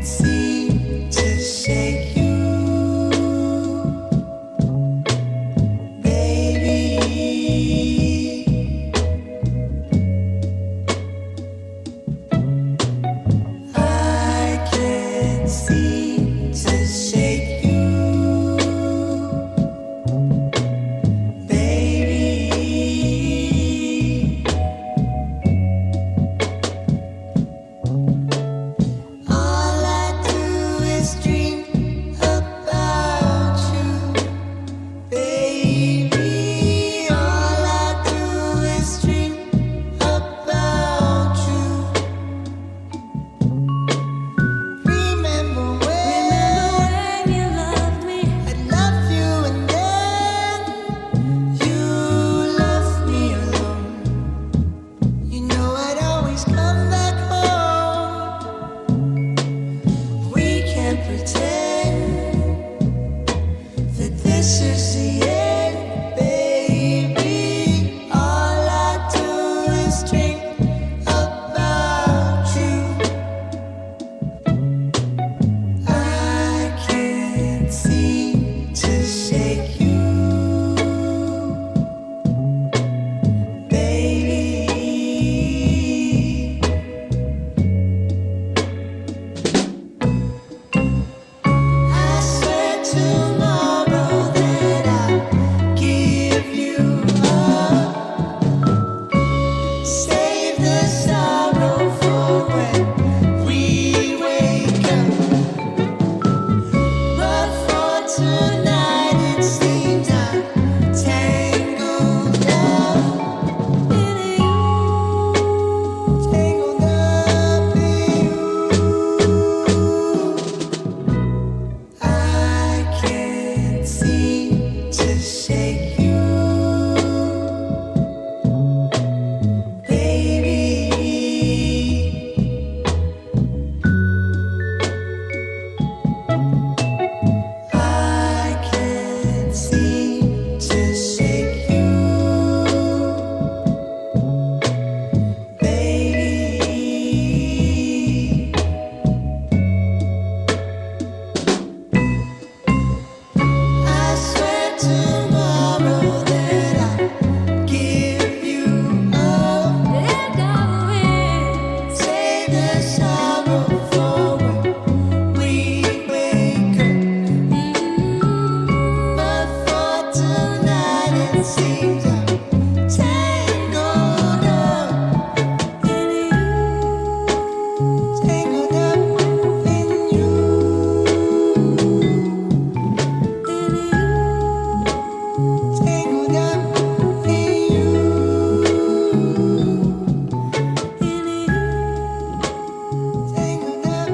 seem to shake you, baby. I can't seem to shake you, baby. All I do is dream about you, baby. All I do is dream about you. Remember when you loved me? I loved you, and then you left me alone. You know I'd always come back home. We can't pretend that this is the end, baby. All I do is dream about you. I can't seem to shake you, baby. I swear tomorrow that I'll give you up. Save the sorrow for when we wake up. But for tonight, it seems I'm tangled up in you, tangled up in you. I can't seem to shake you, baby. I can't seem to shake you, baby. I swear tomorrow that I'll give you up, and I will save the sorrow for when we wake up. But for tonight, it seems I'm tangled up in you, tangled up in you, tangled up in you, tangled up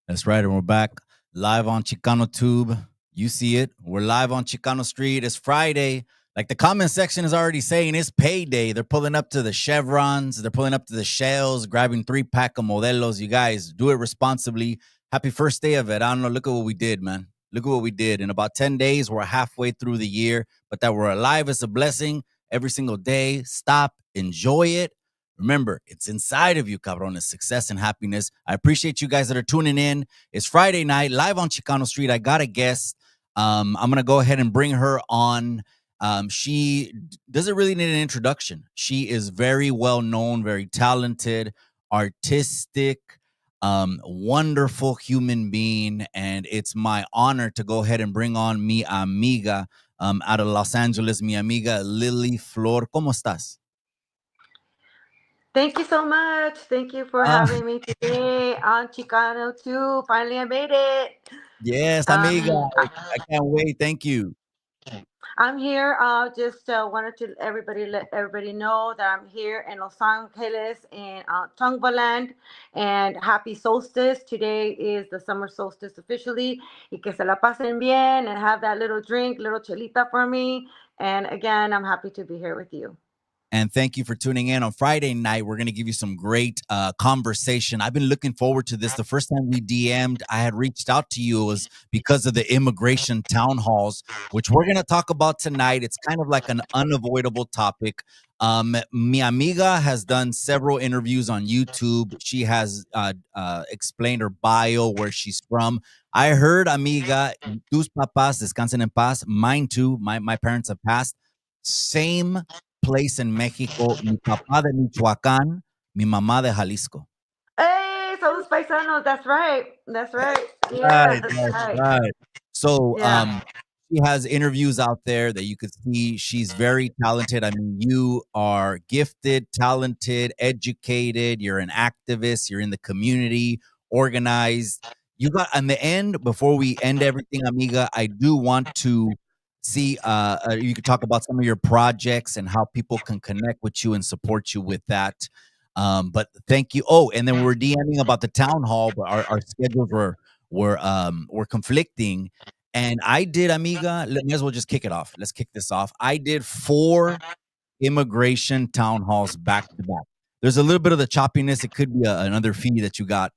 That's right, and we're back live on Chicano Tube. You see it. We're live on Chicano Street. It's Friday. Like the comment section is already saying, it's payday. They're pulling up to the Chevrons. They're pulling up to the Shells, grabbing 3-pack of Modelos. You guys, do it responsibly. Happy first day of it. I don't know. Look at what we did, man. Look at what we did. In about 10 days, we're halfway through the year. But that we're alive is a blessing. Every single day, stop, enjoy it. Remember, it's inside of you, cabrones, success and happiness. I appreciate you guys that are tuning in. It's Friday night, live on Chicano Street. I got a guest. I'm going to go ahead and bring her on. She doesn't really need an introduction. She is very well known, very talented, artistic, wonderful human being. And it's my honor to go ahead and bring on mi amiga out of Los Angeles, mi amiga LiliFlor. ¿Cómo estás? Thank you so much. Thank you for having me today on Chicano too. Finally, I made it. Yes, amiga. I can't wait. Thank you. I'm here. Just wanted to let everybody know that I'm here in Los Angeles in Tongvaland, and happy solstice. Today is the summer solstice officially. Y que se la pasen bien and have that little drink, little chelita for me. And again, I'm happy to be here with you. And thank you for tuning in on Friday night. We're going to give you some great conversation. I've been looking forward to this. The first time we DM'd, I had reached out to you was because of the immigration town halls, which we're going to talk about tonight. It's kind of like an unavoidable topic. Mi amiga has done several interviews on YouTube. She has explained her bio, where she's from. I heard, amiga, tus papás descansen en paz. Mine too. My parents have passed. Same place in Mexico. Mi papá de Michoacán, mi mamá de Jalisco. Hey, somos paisanos. That's right. That's right. Yeah, Right, that's that's right. right. So, Yeah. she has interviews out there that you could see. She's very talented. I mean, you are gifted, talented, educated. You're an activist. You're in the community, organized. You got on the end. Before we end everything, amiga, I do want to see. You could talk about some of your projects and how people can connect with you and support you with that. But thank you. Oh, and then we're DMing about the town hall, but our schedules were conflicting. And I did, amiga. May as well just kick it off. Let's kick this off. I did 4 immigration town halls back to back. There's a little bit of the choppiness. It could be another feed that you got.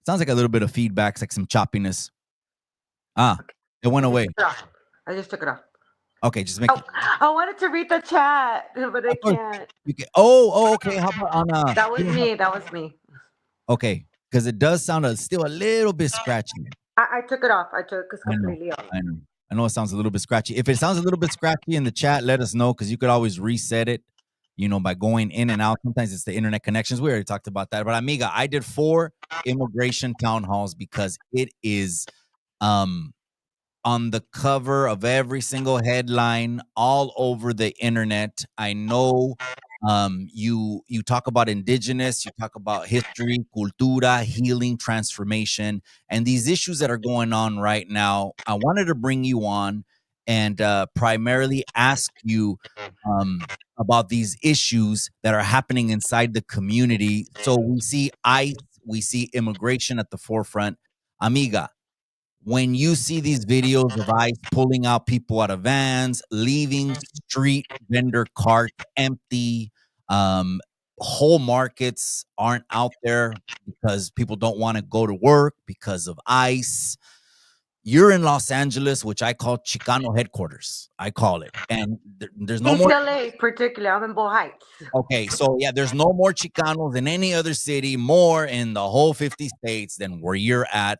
Sounds like a little bit of feedback, it's like some choppiness. It went I just away. took it off. I just took it off. Okay, just make Oh, it. I wanted to read the chat, but I Of course, can't. you can. Oh, okay. How about on That was you don't have, me. That was me. okay, because it does sound still a little bit scratchy. I took it off. I took it I know. completely off. I know. I know it sounds a little bit scratchy. If it sounds a little bit scratchy in the chat, let us know, because you could always reset it, by going in and out. Sometimes it's the internet connections. We already talked about that. But amiga, I did 4 immigration town halls because it is um on the cover of every single headline all over the internet. I know you talk about indigenous, you talk about history, cultura, healing, transformation, and these issues that are going on right now. I wanted to bring you on and primarily ask you about these issues that are happening inside the community. So we see ICE, we see immigration at the forefront. Amiga, when you see these videos of ICE pulling out people out of vans, leaving street vendor carts empty, um, whole markets aren't out there because people don't want to go to work because of ICE. You're in Los Angeles, which I call Chicano headquarters. I call it. And there's no East more. LA, particularly. I'm in Bow Heights. Okay, so yeah, there's no more Chicanos in any other city, more in the whole 50 states than where you're at.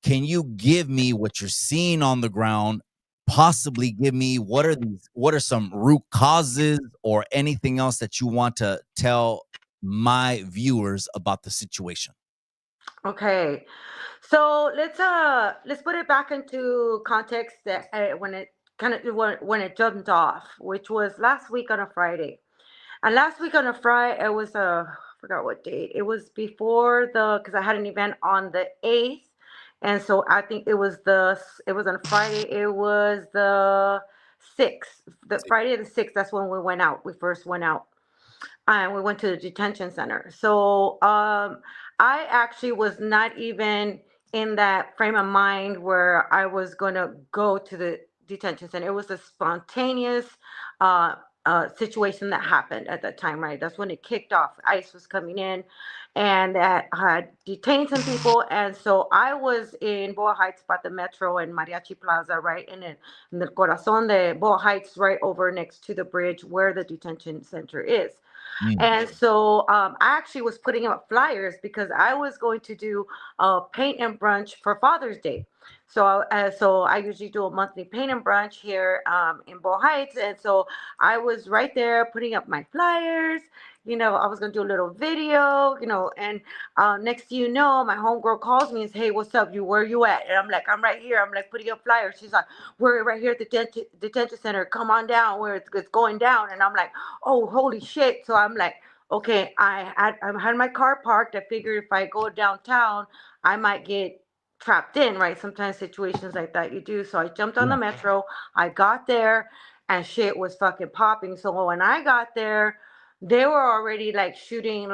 Can you give me what you're seeing on the ground? Possibly give me what are some root causes or anything else that you want to tell my viewers about the situation? Okay. So let's put it back into context that when it when it jumped off, which was last week on a Friday. And last week on a Friday, it was I forgot what date. It was before because I had an event on the 8th, and so I think it was on Friday. It was the 6th, the Friday the 6th. That's when we went out. We first went out, and we went to the detention center. So I actually was not even in that frame of mind where I was going to go to the detention center. It was a spontaneous uh, situation that happened at that time, right? That's when it kicked off. ICE was coming in and that had detained some people. And so I was in Boa Heights by the Metro and Mariachi Plaza, right? And in the corazon de Boa Heights, right over next to the bridge where the detention center is. Mm, And so I actually was putting up flyers because I was going to do a paint and brunch for Father's Day. So I usually do a monthly paint and brunch here in Bow Heights, and so I was right there putting up my flyers. I was gonna do a little video, and next thing you know, my homegirl calls me and says, "Hey, what's up? Where you at?" And I'm like, "I'm right here." I'm like putting up flyers. She's like, "We're right here at the detention center. Come on down where it's going down." And I'm like, "Oh, holy shit!" So I'm like, okay, I had my car parked. I figured if I go downtown, I might get trapped in, right? Sometimes situations like that you do. So I jumped on yeah, the metro. I got there, and shit was fucking popping. So when I got there, they were already like shooting tear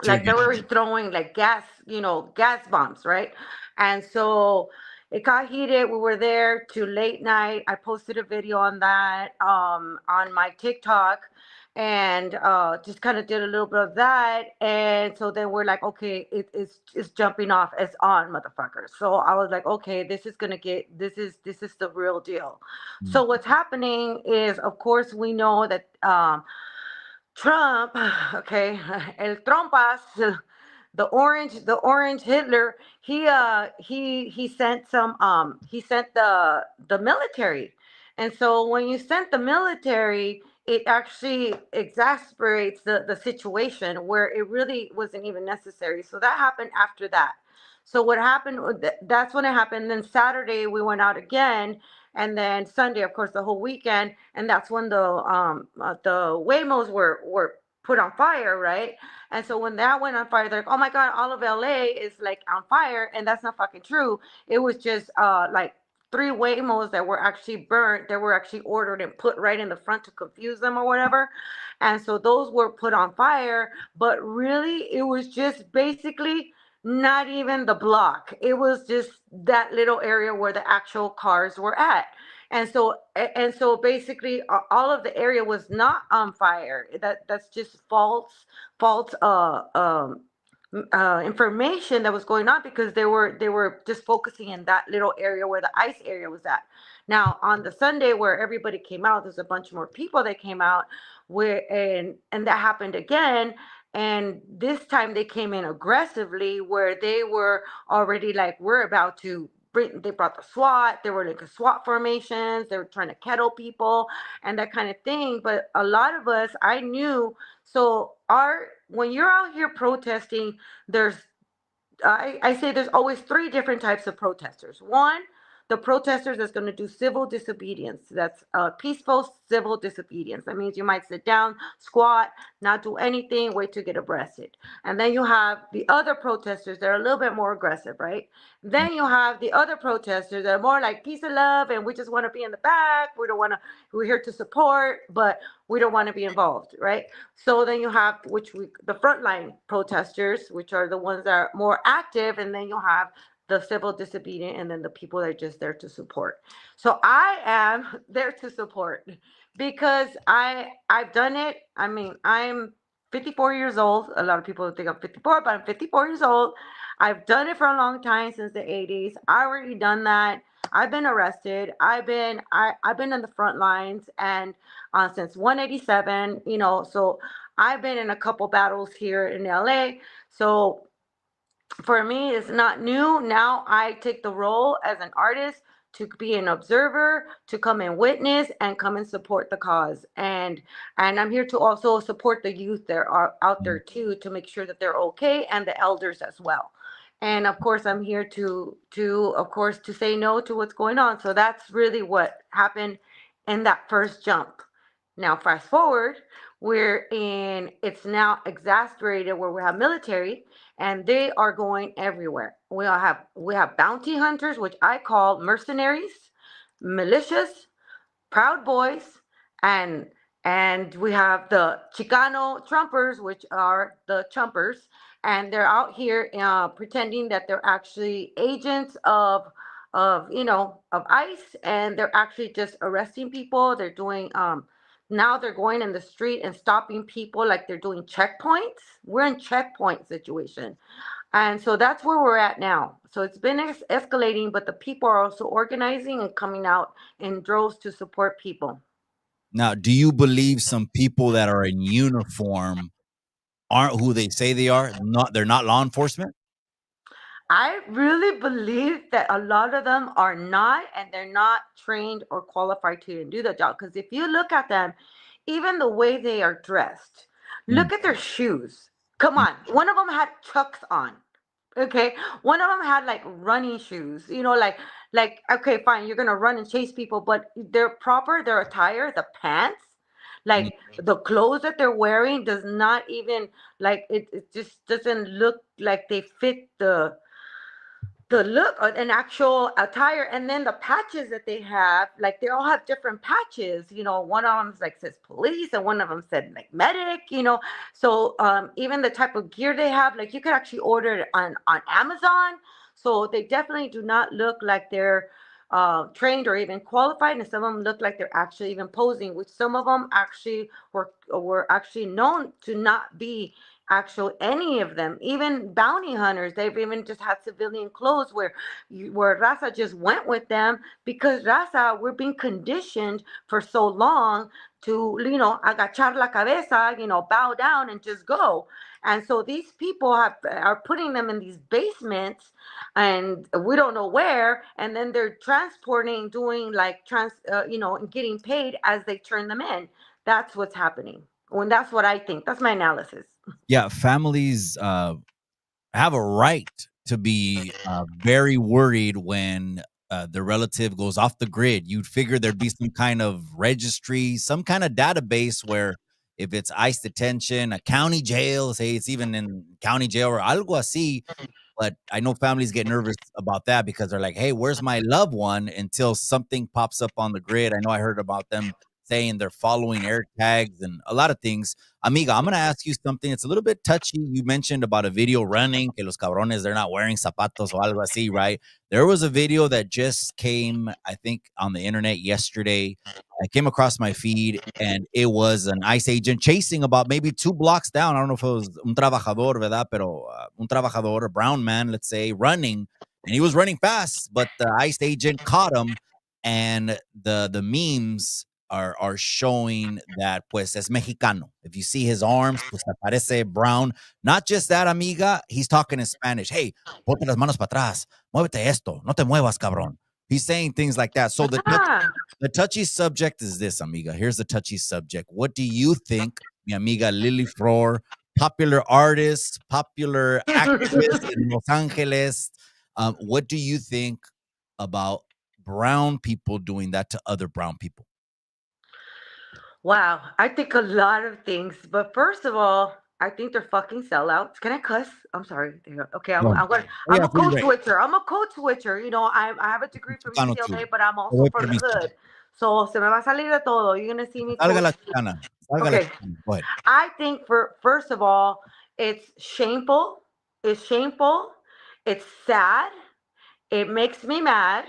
like they gas. were throwing like gas bombs, right? And so it got heated. We were there to late night. I posted a video on that on my TikTok, and just kind of did a little bit of that. And so then we're like, okay, it's jumping off. It's on, motherfuckers. So I was like, okay, this is gonna get this is the real deal. Mm. So what's happening is, of course, we know that Trump, okay, el trompas, the orange Hitler, he sent he sent the military. And so when you sent the military, it actually exasperates the situation where it really wasn't even necessary. So that happened after that. So what happened, that's when it happened. Then Saturday we went out again, and then Sunday, of course, the whole weekend, and that's when the Waymos were put on fire, right? And so when that went on fire, they're like, "Oh my God, all of LA is like on fire," and that's not fucking true. It was just like three Waymos that were actually burnt. They were actually ordered and put right in the front to confuse them or whatever. And so those were put on fire, but really it was just basically not even the block. It was just that little area where the actual cars were at. And so basically all of the area was not on fire. That's just false information that was going on, because they were just focusing in that little area where the ice area was at. Now on the Sunday where everybody came out, there's a bunch more people that came out, where and that happened again. And this time they came in aggressively, where they were already like, we're about to bring, they brought the SWAT, they were like a SWAT formations, they were trying to kettle people and that kind of thing. But a lot of us, I knew, so our when you're out here protesting, there's I say there's always three different types of protesters. One, the protesters that's going to do civil disobedience. That's peaceful civil disobedience. That means you might sit down, squat, not do anything, wait to get arrested. And then you have the other protesters that are a little bit more aggressive, right? Then you have the other protesters that are more like peace and love, and we just want to be in the back. We don't want to. We're here to support, but we don't want to be involved, right? So then you have the frontline protesters, which are the ones that are more active, and then you have the civil disobedient, and then the people that are just there to support. So I am there to support, because I've done it. I mean, I'm 54 years old. A lot of people think I'm 54, but I'm 54 years old. I've done it for a long time, since the 80s. I already done that. I've been arrested. I've been in the front lines, and since 187, so I've been in a couple battles here in LA. So for me, it's not new. Now I take the role as an artist to be an observer, to come and witness, and come and support the cause. And I'm here to also support the youth that are out there too, to make sure that they're okay, and the elders as well. And of course, I'm here to of course to say no to what's going on. So that's really what happened in that first jump. Now fast forward, it's now exasperated, where we have military, and they are going everywhere. We have bounty hunters, which I call mercenaries, militias, Proud Boys, and and we have the Chicano Trumpers, which are the Chumpers, and they're out here pretending that they're actually agents of ICE, and they're actually just arresting people. They're doing now they're going in the street and stopping people like they're doing checkpoints. We're in checkpoint situation. And so that's where we're at now. So it's been escalating, but the people are also organizing and coming out in droves to support people. Now, do you believe some people that are in uniform aren't who they say they are? They're not law enforcement? I really believe that a lot of them are not, and they're not trained or qualified to do the job. Because if you look at them, even the way they are dressed, Mm, look at their shoes. Come mm, on. One of them had chucks on. Okay, one of them had like running shoes, like okay, fine, you're gonna run and chase people, but their attire, the pants, mm. like the clothes that they're wearing does not even, like, it just doesn't look like they fit the look of an actual attire. And then the patches that they have, like, they all have different patches. One of them like says police, and one of them said like medic. So even the type of gear they have, like, you could actually order it on Amazon. So they definitely do not look like they're trained or even qualified, and some of them look like they're actually even posing. Which some of them actually were actually known to not be actual any of them. Even bounty hunters, they've even just had civilian clothes where Raza just went with them because Raza, we're being conditioned for so long to, agachar la cabeza, bow down and just go. And so these people are putting them in these basements, and we don't know where. And then they're transporting, doing like and getting paid as they turn them in. That's what's happening. When that's what I think. That's my analysis. Yeah, families have a right to be very worried when the relative goes off the grid. You'd figure there'd be some kind of registry, some kind of database where if it's ICE detention, a county jail, say it's even in county jail or algo así, but I know families get nervous about that because they're like, "Hey, where's my loved one?" Until something pops up on the grid. I know I heard about them saying they're following air tags and a lot of things. Amiga, I'm gonna ask you something. It's a little bit touchy. You mentioned about a video running, que los cabrones they're not wearing zapatos o algo así, right? There was a video that just came, I think, on the internet yesterday. I came across my feed, and it was an ICE agent chasing about maybe 2 blocks down. I don't know if it was un trabajador, ¿verdad? Pero un trabajador, a brown man, let's say, running, and he was running fast, but the ICE agent caught him, and the memes are showing that pues es mexicano. If you see his arms, pues aparece brown. Not just that, amiga, he's talking in Spanish. Hey, ponte las manos para atrás. Muévete esto. No te muevas, cabrón. He's saying things like that. So Ah. the touchy subject is this, amiga. Here's the touchy subject. What do you think, mi amiga LiliFlor, popular artist, popular activist in Los Angeles, what do you think about brown people doing that to other brown people? Wow, I think a lot of things. But first of all, I think they're fucking sellouts. Can I cuss? I'm sorry. Okay, Go ahead. Oh, I'm yeah, a free code reign. switcher. I'm a code switcher. I have a degree from Chicano too. UCLA, but I'm Te doy also from the permiso. hood. So se me va a salir de todo. You're gonna see me Salga post. la chicana. Salga la Okay, chicana. Go ahead. I think for first of all, it's shameful. It's shameful. It's sad. It makes me mad.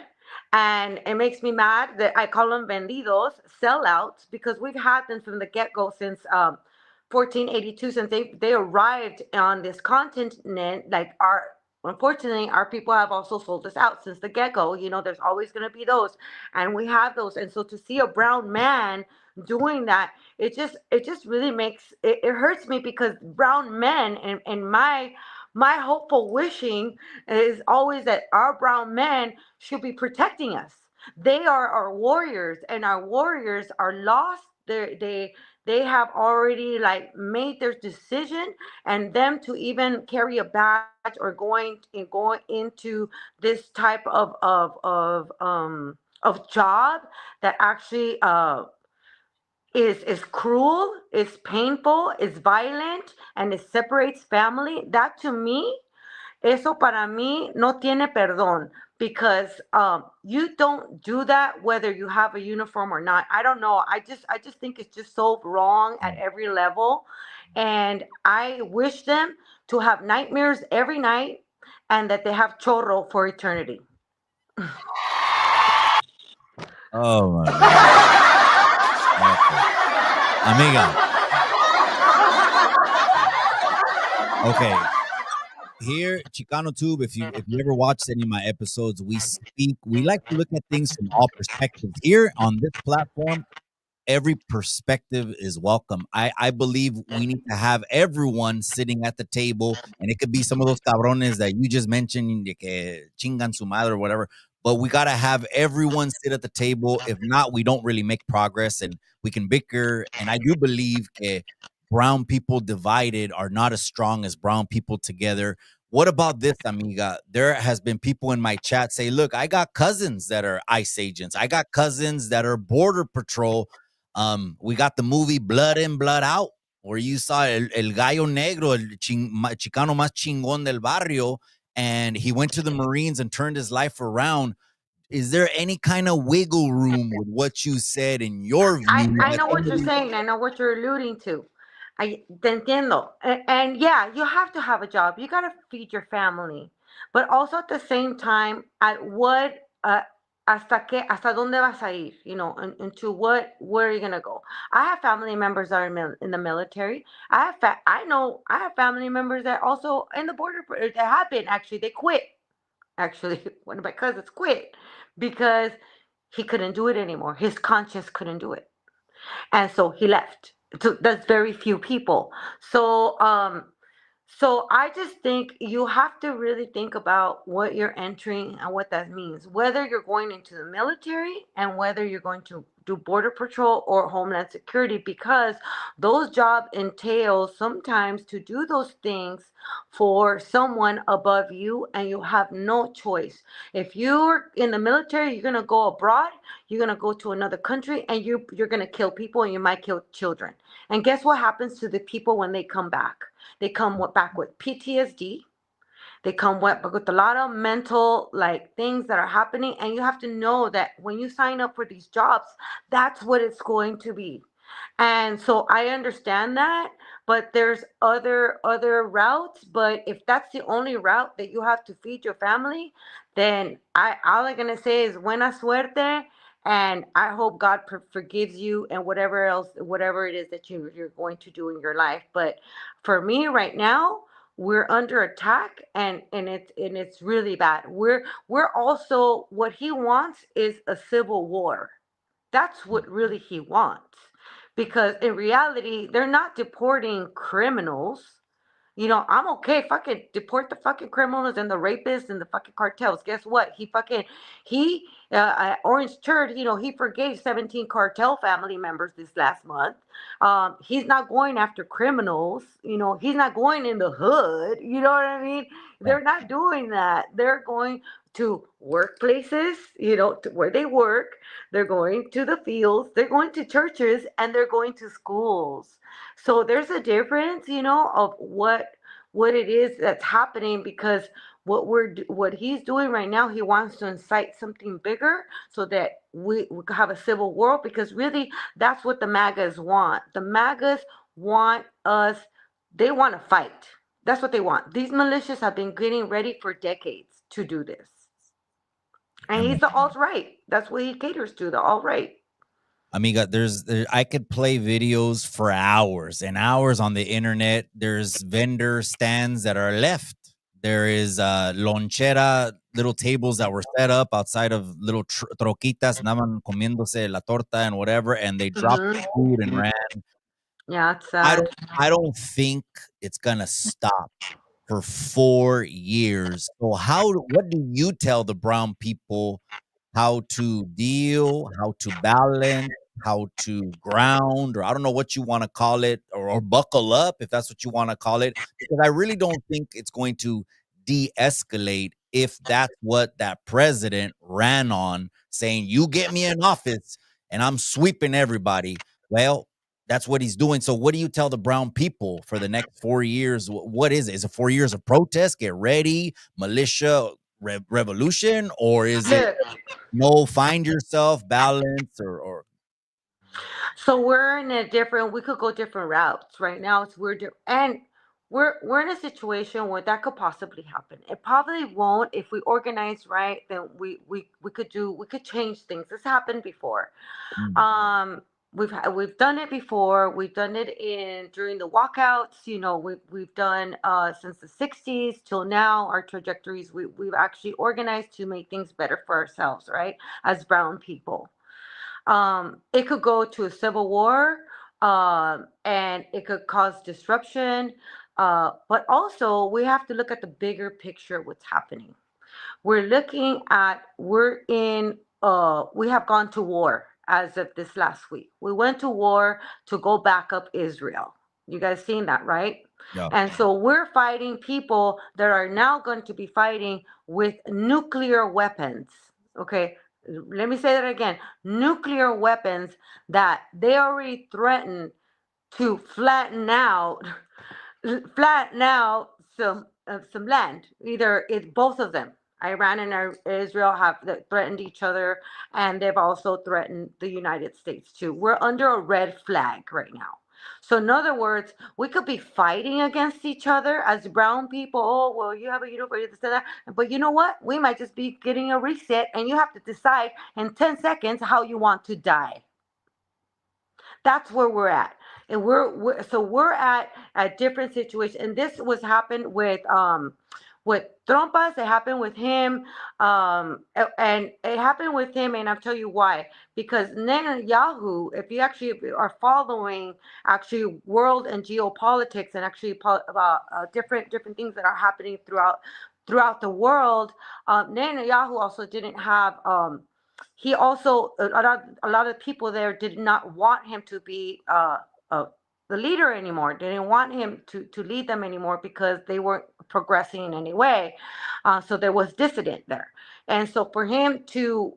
And it makes me mad that I call them vendidos, sellouts, because we've had them from the get go since 1482, since they arrived on this continent. Like unfortunately, our people have also sold us out since the get go. There's always going to be those, and we have those. And so to see a brown man doing that, it just really it hurts me because brown men and my hopeful wishing is always that our brown men should be protecting us. They are our warriors, and our warriors are lost. They have already like made their decision, and them to even carry a badge or going into this type of job that actually is cruel, is painful, is violent, and it separates family. That to me, eso para mí no tiene perdón, because you don't do that whether you have a uniform or not. I don't know. I just think it's just so wrong at every level, and I wish them to have nightmares every night, and that they have chorro for eternity. Oh my God. Awful. Amiga. Okay. Here, Chicano Tube, if you ever watched any of my episodes, we like to look at things from all perspectives. Here on this platform, every perspective is welcome. I believe we need to have everyone sitting at the table, and it could be some of those cabrones that you just mentioned, de que chingan su madre or whatever. But we gotta have everyone sit at the table. If not, we don't really make progress, and we can bicker. And I do believe que brown people divided are not as strong as brown people together. What about this, amiga? There has been people in my chat say, "Look, I got cousins that are ICE agents. I got cousins that are border patrol." We got the movie Blood In, Blood Out, where you saw el gallo negro, chicano más chingón del barrio, and he went to the Marines and turned his life around. Is there any kind of wiggle room with what you said in your I, view I that know what you're somebody? saying. I know what you're alluding to. I te entiendo. And yeah, you have to have a job. You got to feed your family. but also at the same time, at what, hasta dónde vas a ir, into what, where are you gonna go? I have family members that are in the military. I know I have family members that also in the that have been, actually, they quit. Actually, one of my cousins quit because he couldn't do it anymore. His conscience couldn't do it, and so he left. So that's very few people. So so I just think you have to really think about what you're entering and what that means. Whether you're going into the military and whether you're going to do border patrol or homeland security, because those jobs entail sometimes to do those things for someone above you, and you have no choice. If you're in the military, you're gonna go abroad, you're gonna go to another country, and you're gonna kill people, and you might kill children. And guess what happens to the people when they come back? They come back with PTSD. They come with a lot of mental like things that are happening, and you have to know that when you sign up for these jobs, that's what it's going to be. And so I understand that, but there's other routes. But if that's the only route that you have to feed your family, then I all I'm gonna say is buena suerte, and I hope God forgives you and whatever else, whatever it is that you're going to do in your life. But for me right now, we're under attack, and it's really bad. We're also, what he wants is a civil war. That's what really he wants. Because in reality, they're not deporting criminals. I'm okay. Fucking deport the fucking criminals and the rapists and the fucking cartels. Guess what? Orange Turd, he forgave 17 cartel family members this last month. He's not going after criminals. He's not going in the hood. You know what I mean? Right. They're not doing that. They're going to workplaces, to where they work. They're going to the fields. They're going to churches, and they're going to schools. So there's a difference, of what it is that's happening, because what he's doing right now, he wants to incite something bigger so that we could have a civil war, because really that's what the MAGAs want. The MAGAs want us, they want to fight. That's what they want. These militias have been getting ready for decades to do this. And he's And the alt right. That's what he caters to, the alt right. amiga, I could play videos for hours and hours on the internet. There's vendor stands that are left. There is lonchera, little tables that were set up outside of little troquitas, andaban comiéndose la torta and whatever, and they dropped the Hmm. food and ran. Yeah, it's I sad. don't I don't think it's gonna stop for 4 years. So what do you tell the brown people how to deal, how to balance, how to ground, or I don't know what you want to call it, or buckle up if that's what you want to call it? Because I really don't think it's going to de-escalate if that's what that president ran on, saying, you get me in office and I'm sweeping everybody. Well, that's what he's doing. So what do you tell the brown people for the next 4 years? What is it? Is it 4 years of protest? Get ready, militia revolution, or is it Look, no, find yourself, balance, or so we're in a different. We could go different routes. Right now, and we're in a situation where that could possibly happen. It probably won't if we organize right. Then we could change things. This happened before. Mm, Um, we've done it before. We've done it in during the walkouts. We've done since the '60s till now. Our trajectories. We've actually organized to make things better for ourselves, right? As brown people. It could go to a civil war, and it could cause disruption. But also, we have to look at the bigger picture of what's happening. We have gone to war as of this last week. We went to war to go back up Israel. You guys seen that, right? yeah, And so we're fighting people that are now going to be fighting with nuclear weapons. Okay, let me say that again. Nuclear weapons that they already threatened to flatten out some land. Either it's both of them. Iran and Israel have threatened each other, and they've also threatened the United States too. We're under a red flag right now. So in other words, we could be fighting against each other as brown people. Oh, well, you have a uniform, this and that. But you know what? We might just be getting a reset, and you have to decide in 10 seconds how you want to die. That's where we're at. And we're at a different situation. And this was happened with Trompas. It happened with him. And it happened with him, and I'll tell you why. Because Netanyahu, if you actually are following actually world and geopolitics, and actually about different things that are happening throughout the world, Netanyahu also didn't have he also a lot of people there did not want him to be uh, the leader anymore. They didn't want him to lead them anymore because they weren't progressing in any way. So there was dissident there, and so for him to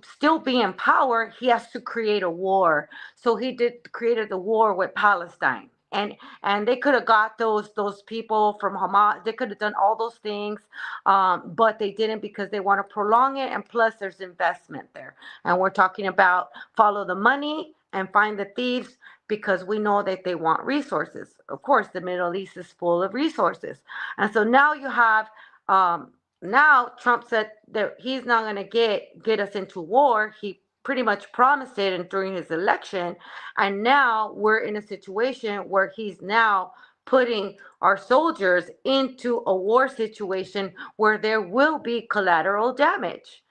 still be in power, he has to create a war. So he did created the war with Palestine. And they could have got those people from Hamas. They could have done all those things, but they didn't because they want to prolong it. And plus, there's investment there. And we're talking about follow the money and find the thieves because we know that they want resources. Of course, the Middle East is full of resources. And so now you have, now Trump said that he's not going to get us into war. He pretty much promised it and during his election. And now we're in a situation where he's now putting our soldiers into a war situation where there will be collateral damage.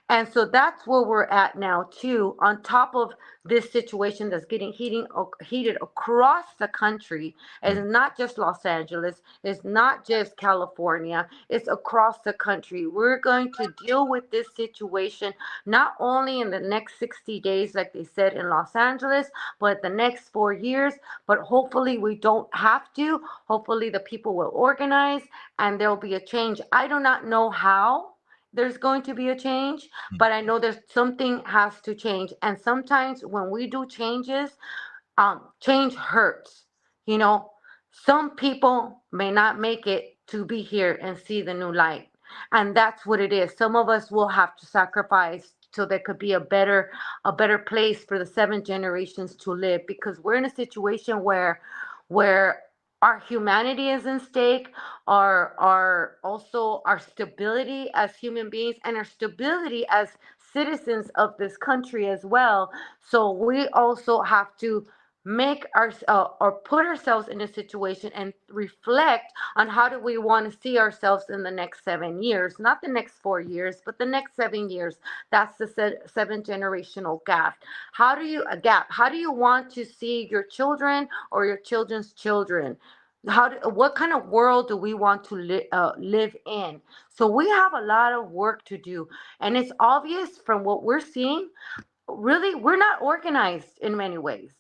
And so that's where we're at now too, on top of this situation that's getting heated across the country. It's not just Los Angeles, it's not just California, it's across the country. We're going to deal with this situation not only in the next 60 days, like they said in Los Angeles, but the next 4 years. But hopefully we don't have to. Hopefully the people will organize and there'll be a change. I do not know how there's going to be a change, but I know there's something has to change. And sometimes when we do changes, change hurts. You know, some people may not make it to be here and see the new light. And that's what it is. Some of us will have to sacrifice so there could be a better place for the seven generations to live, because we're in a situation where our humanity is in stake, our also our stability as human beings and our stability as citizens of this country as well. So we also have to make our or put ourselves in a situation and reflect on how do we want to see ourselves in the next 7 years, not the next 4 years, but the next 7 years. That's the seven generational gap. How do you want to see your children or your children's children? What kind of world do we want to live in? So we have a lot of work to do, and it's obvious from what we're seeing. Really, we're not organized in many ways.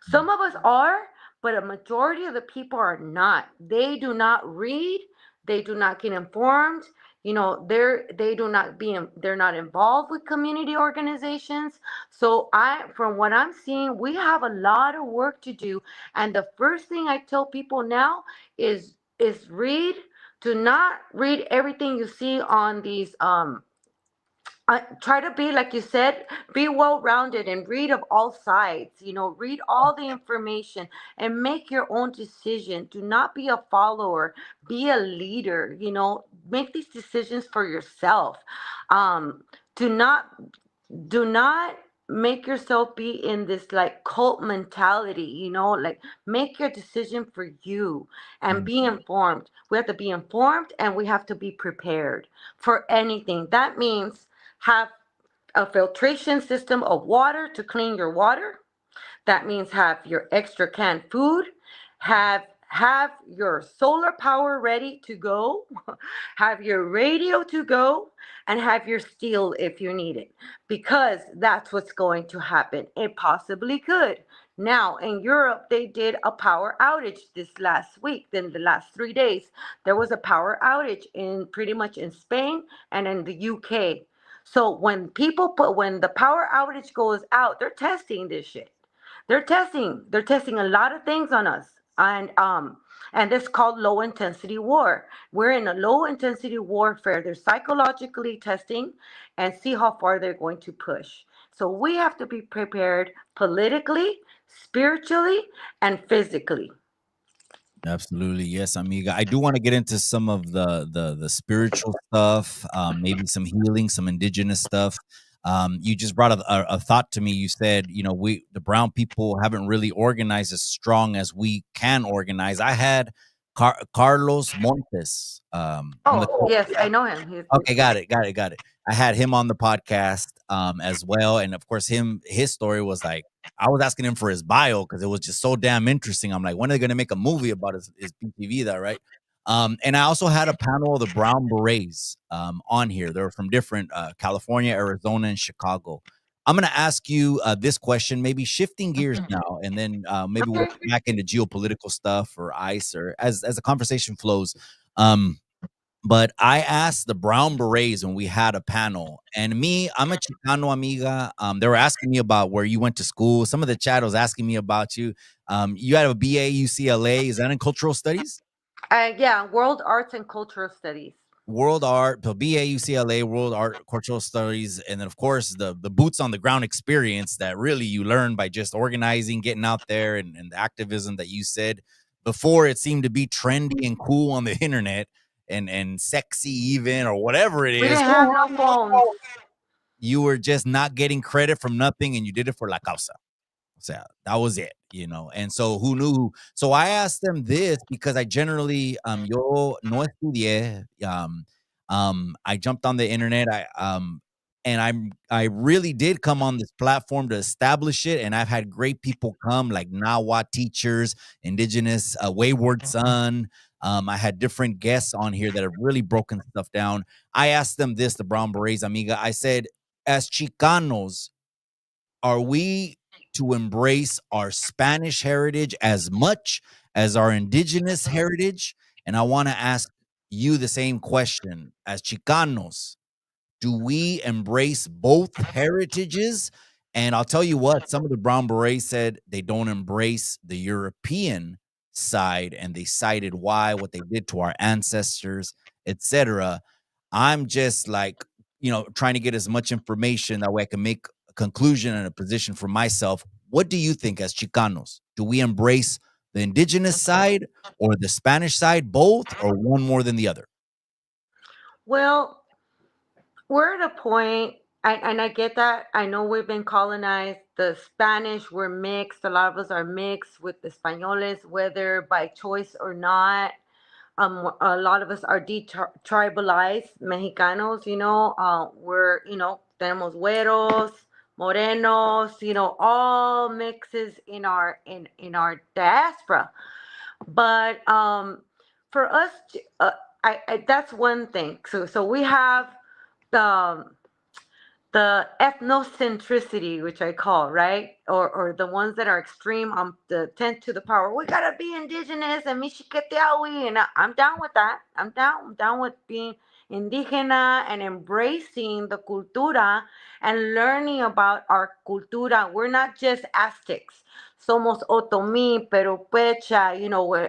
Some of us are, but a majority of the people are not. They do not read, they do not get informed. They're not involved with community organizations. So from what I'm seeing, we have a lot of work to do. And the first thing I tell people now is read. Do not read everything you see on these try to be, like you said, be well rounded and read of all sides. Read all the information and make your own decision. Do not be a follower, be a leader. Make these decisions for yourself. um do not do not make yourself be in this like cult mentality. Like, make your decision for you and be informed. We have to be informed and we have to be prepared for anything. That means have a filtration system of water to clean your water. That means have your extra canned food, have your solar power ready to go, have your radio to go, and have your steel if you need it, because that's what's going to happen. It possibly could. Now, in Europe, they did a power outage this last week. Then the last 3 days, there was a power outage in pretty much in Spain and in the UK. So when the power outage goes out, they're testing this shit. They're testing a lot of things on us. And it's called low intensity war. We're in a low intensity warfare. They're psychologically testing and see how far they're going to push. So we have to be prepared politically, spiritually and physically. Absolutely, yes, amiga. I do want to get into some of the spiritual stuff, maybe some healing, some indigenous stuff. You just brought a thought to me. You said, we the brown people haven't really organized as strong as we can organize. I had Carlos Montes on the Oh, yes, I know him. Okay, got it. I had him on the podcast as well, and of course, his story was like I was asking him for his bio because it was just so damn interesting. I'm like, when are they going to make a movie about his PTV? That right? And I also had a panel of the Brown Berets on here. They were from different California, Arizona, and Chicago. I'm going to ask you this question, maybe shifting gears now, and then maybe we'll Okay. get back into geopolitical stuff or ICE or as the conversation flows. Um, but I asked the Brown Berets when we had a panel, and me, I'm a Chicano amiga. They were asking me about where you went to school. Some of the chat was asking me about you. You had a BA UCLA. Is that in cultural studies? Yeah, World Arts and Cultural Studies. World art, so BA UCLA, world art, cultural studies, and then of course the boots on the ground experience that really you learn by just organizing, getting out there, and the activism that you said before it seemed to be trendy and cool on the internet and sexy even or whatever it We is. didn't have no phones. You were just not getting credit from nothing, and you did it for la causa. So that was it. And so who knew? So I asked them this because I generally yo no estudié. I jumped on the internet. And I really did come on this platform to establish it, and I've had great people come like Nahuatl teachers, Indigenous, Wayward Son. I had different guests on here that have really broken stuff down. I asked them this, the Brown Berets, amiga. I said, as Chicanos, are we to embrace our Spanish heritage as much as our indigenous heritage? And I want to ask you the same question. As Chicanos, do we embrace both heritages? And I'll tell you what, some of the Brown Berets said they don't embrace the European side, and they cited why, what they did to our ancestors, etc. I'm just like, trying to get as much information that way I can make a conclusion and a position for myself. What do you think as Chicanos? Do we embrace the indigenous side or the Spanish side, both, or one more than the other? Well, we're at a point, and I get that. I know we've been colonized. The Spanish, we're mixed. A lot of us are mixed with the Españoles, whether by choice or not. A lot of us are detribalized Mexicanos. We're tenemos güeros, morenos. All mixes in our diaspora. But for us, I that's one thing. So we have the ethnocentricity, which I call, right? Or the ones that are extreme on the 10 to the power. We gotta be indigenous and Michiqueteawi, and I'm down with that. I'm down with being indigena and embracing the cultura and learning about our cultura. We're not just Aztecs. Somos Otomí, Perupecha,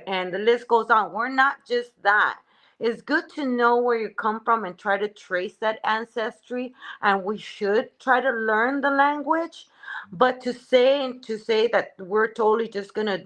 and the list goes on. We're not just that. It's good to know where you come from and try to trace that ancestry, and we should try to learn the language. But to say that we're totally just gonna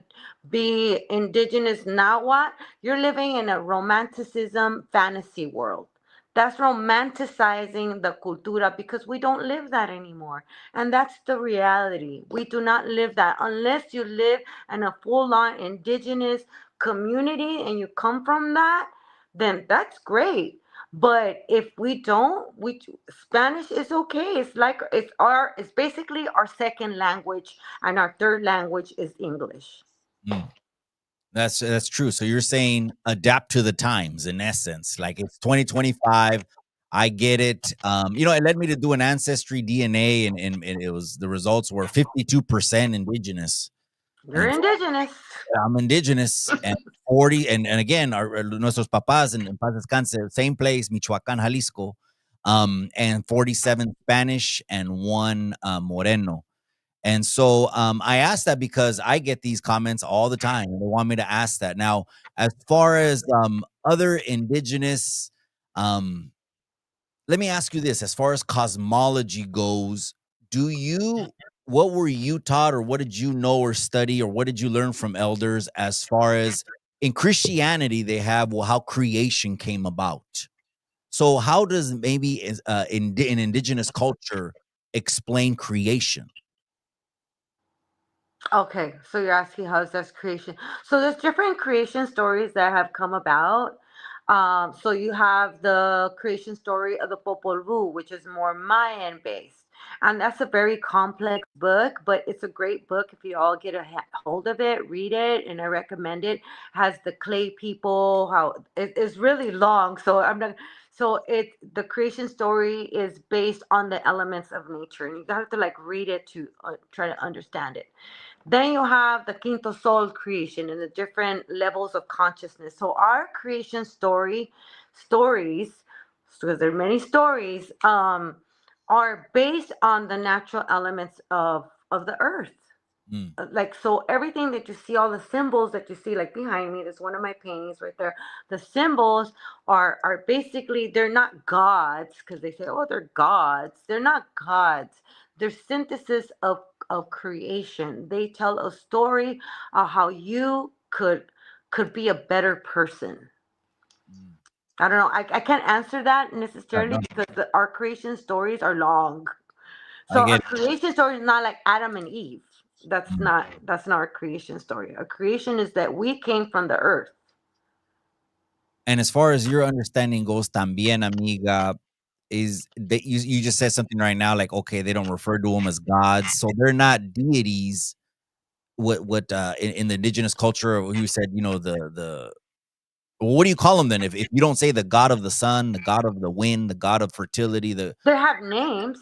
be indigenous now, what you're living in a romanticism fantasy world. That's romanticizing the cultura because we don't live that anymore. And that's the reality. We do not live that unless you live in a full on indigenous community and you come from that, then that's great. But if we don't, we Spanish is okay. It's basically our second language, and our third language is English. Mm. That's true. So you're saying adapt to the times in essence. Like it's 2025. I get it. It led me to do an ancestry DNA, and it was the results were 52% indigenous, You're and indigenous. I'm indigenous, and 40, and again, our nuestros papás in paz descanse, same place, Michoacán, Jalisco, and 47 Spanish and one Moreno. And so I asked that because I get these comments all the time, and they want me to ask that. Now, as far as other indigenous, um, let me ask you this: as far as cosmology goes, do you what were you taught, or what did you know or study, or what did you learn from elders as far as in Christianity they have, well, how creation came about? So how does maybe in indigenous culture explain creation? Okay, so you're asking how is this creation? So there's different creation stories that have come about. So you have the creation story of the Popol Vuh, which is more Mayan based, and that's a very complex book, but it's a great book if you all get a hold of it, read it, and I recommend it. Has the clay people, how it's really long, so I'm not. So it the creation story is based on the elements of nature, and you have to like read it to try to understand it. Then you have the quinto soul creation and the different levels of consciousness. So our creation stories, because there are many stories, are based on the natural elements of the earth. Mm, Like, so everything that you see, all the symbols that you see, like behind me, there's one of my paintings right there. The symbols are basically, they're not gods, because they say, oh, they're gods. They're not gods. They're synthesis of creation. They tell a story of how you could be a better person. mm. I don't know. I can't answer that Yeah, necessarily no, because our creation stories are long. I So our get creation story is not like Adam and Eve. That's it. not that's not our creation story. Our creation is that we came from the earth. And as far as your understanding goes, también, amiga, is that you just said something right now, like, okay, they don't refer to them as gods, so they're not deities. What in the indigenous culture, you said, the well, what do you call them then? If you don't say the god of the sun, the god of the wind, the god of fertility, the They have names,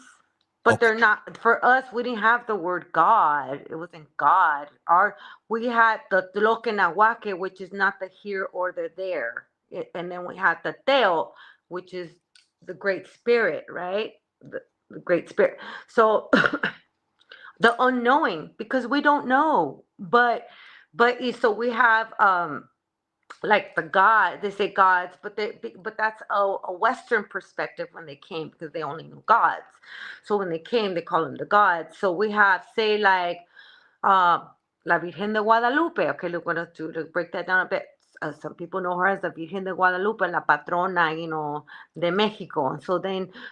but okay, they're not for us. We didn't have the word God. It wasn't God. Our We had the Tlokenahuake, which is not the here or the there. And then we had the Teo, which is the Great Spirit, right? The Great Spirit. So the unknowing, because we don't know. So we have like the god, they say gods, but that's a western perspective when they came, because they only knew gods. So when they came, they call them the gods. So we have, say, like uh La Virgen de Guadalupe. Okay, look, what to break that down a bit. Some people know her as the Virgen de Guadalupe, la patrona, de Mexico. And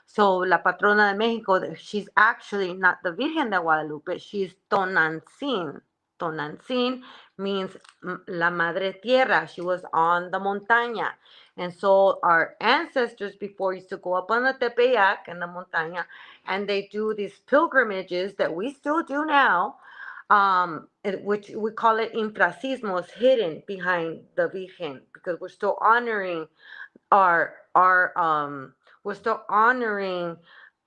so la patrona de Mexico, she's actually not the Virgen de Guadalupe, she's Tonantzin. Tonantzin means la madre tierra. She was on the montaña. And so our ancestors before used to go up on the Tepeyac and the montaña, and they do these pilgrimages that we still do now, which we call it infracismos, hidden behind the Virgen, because our we're still honoring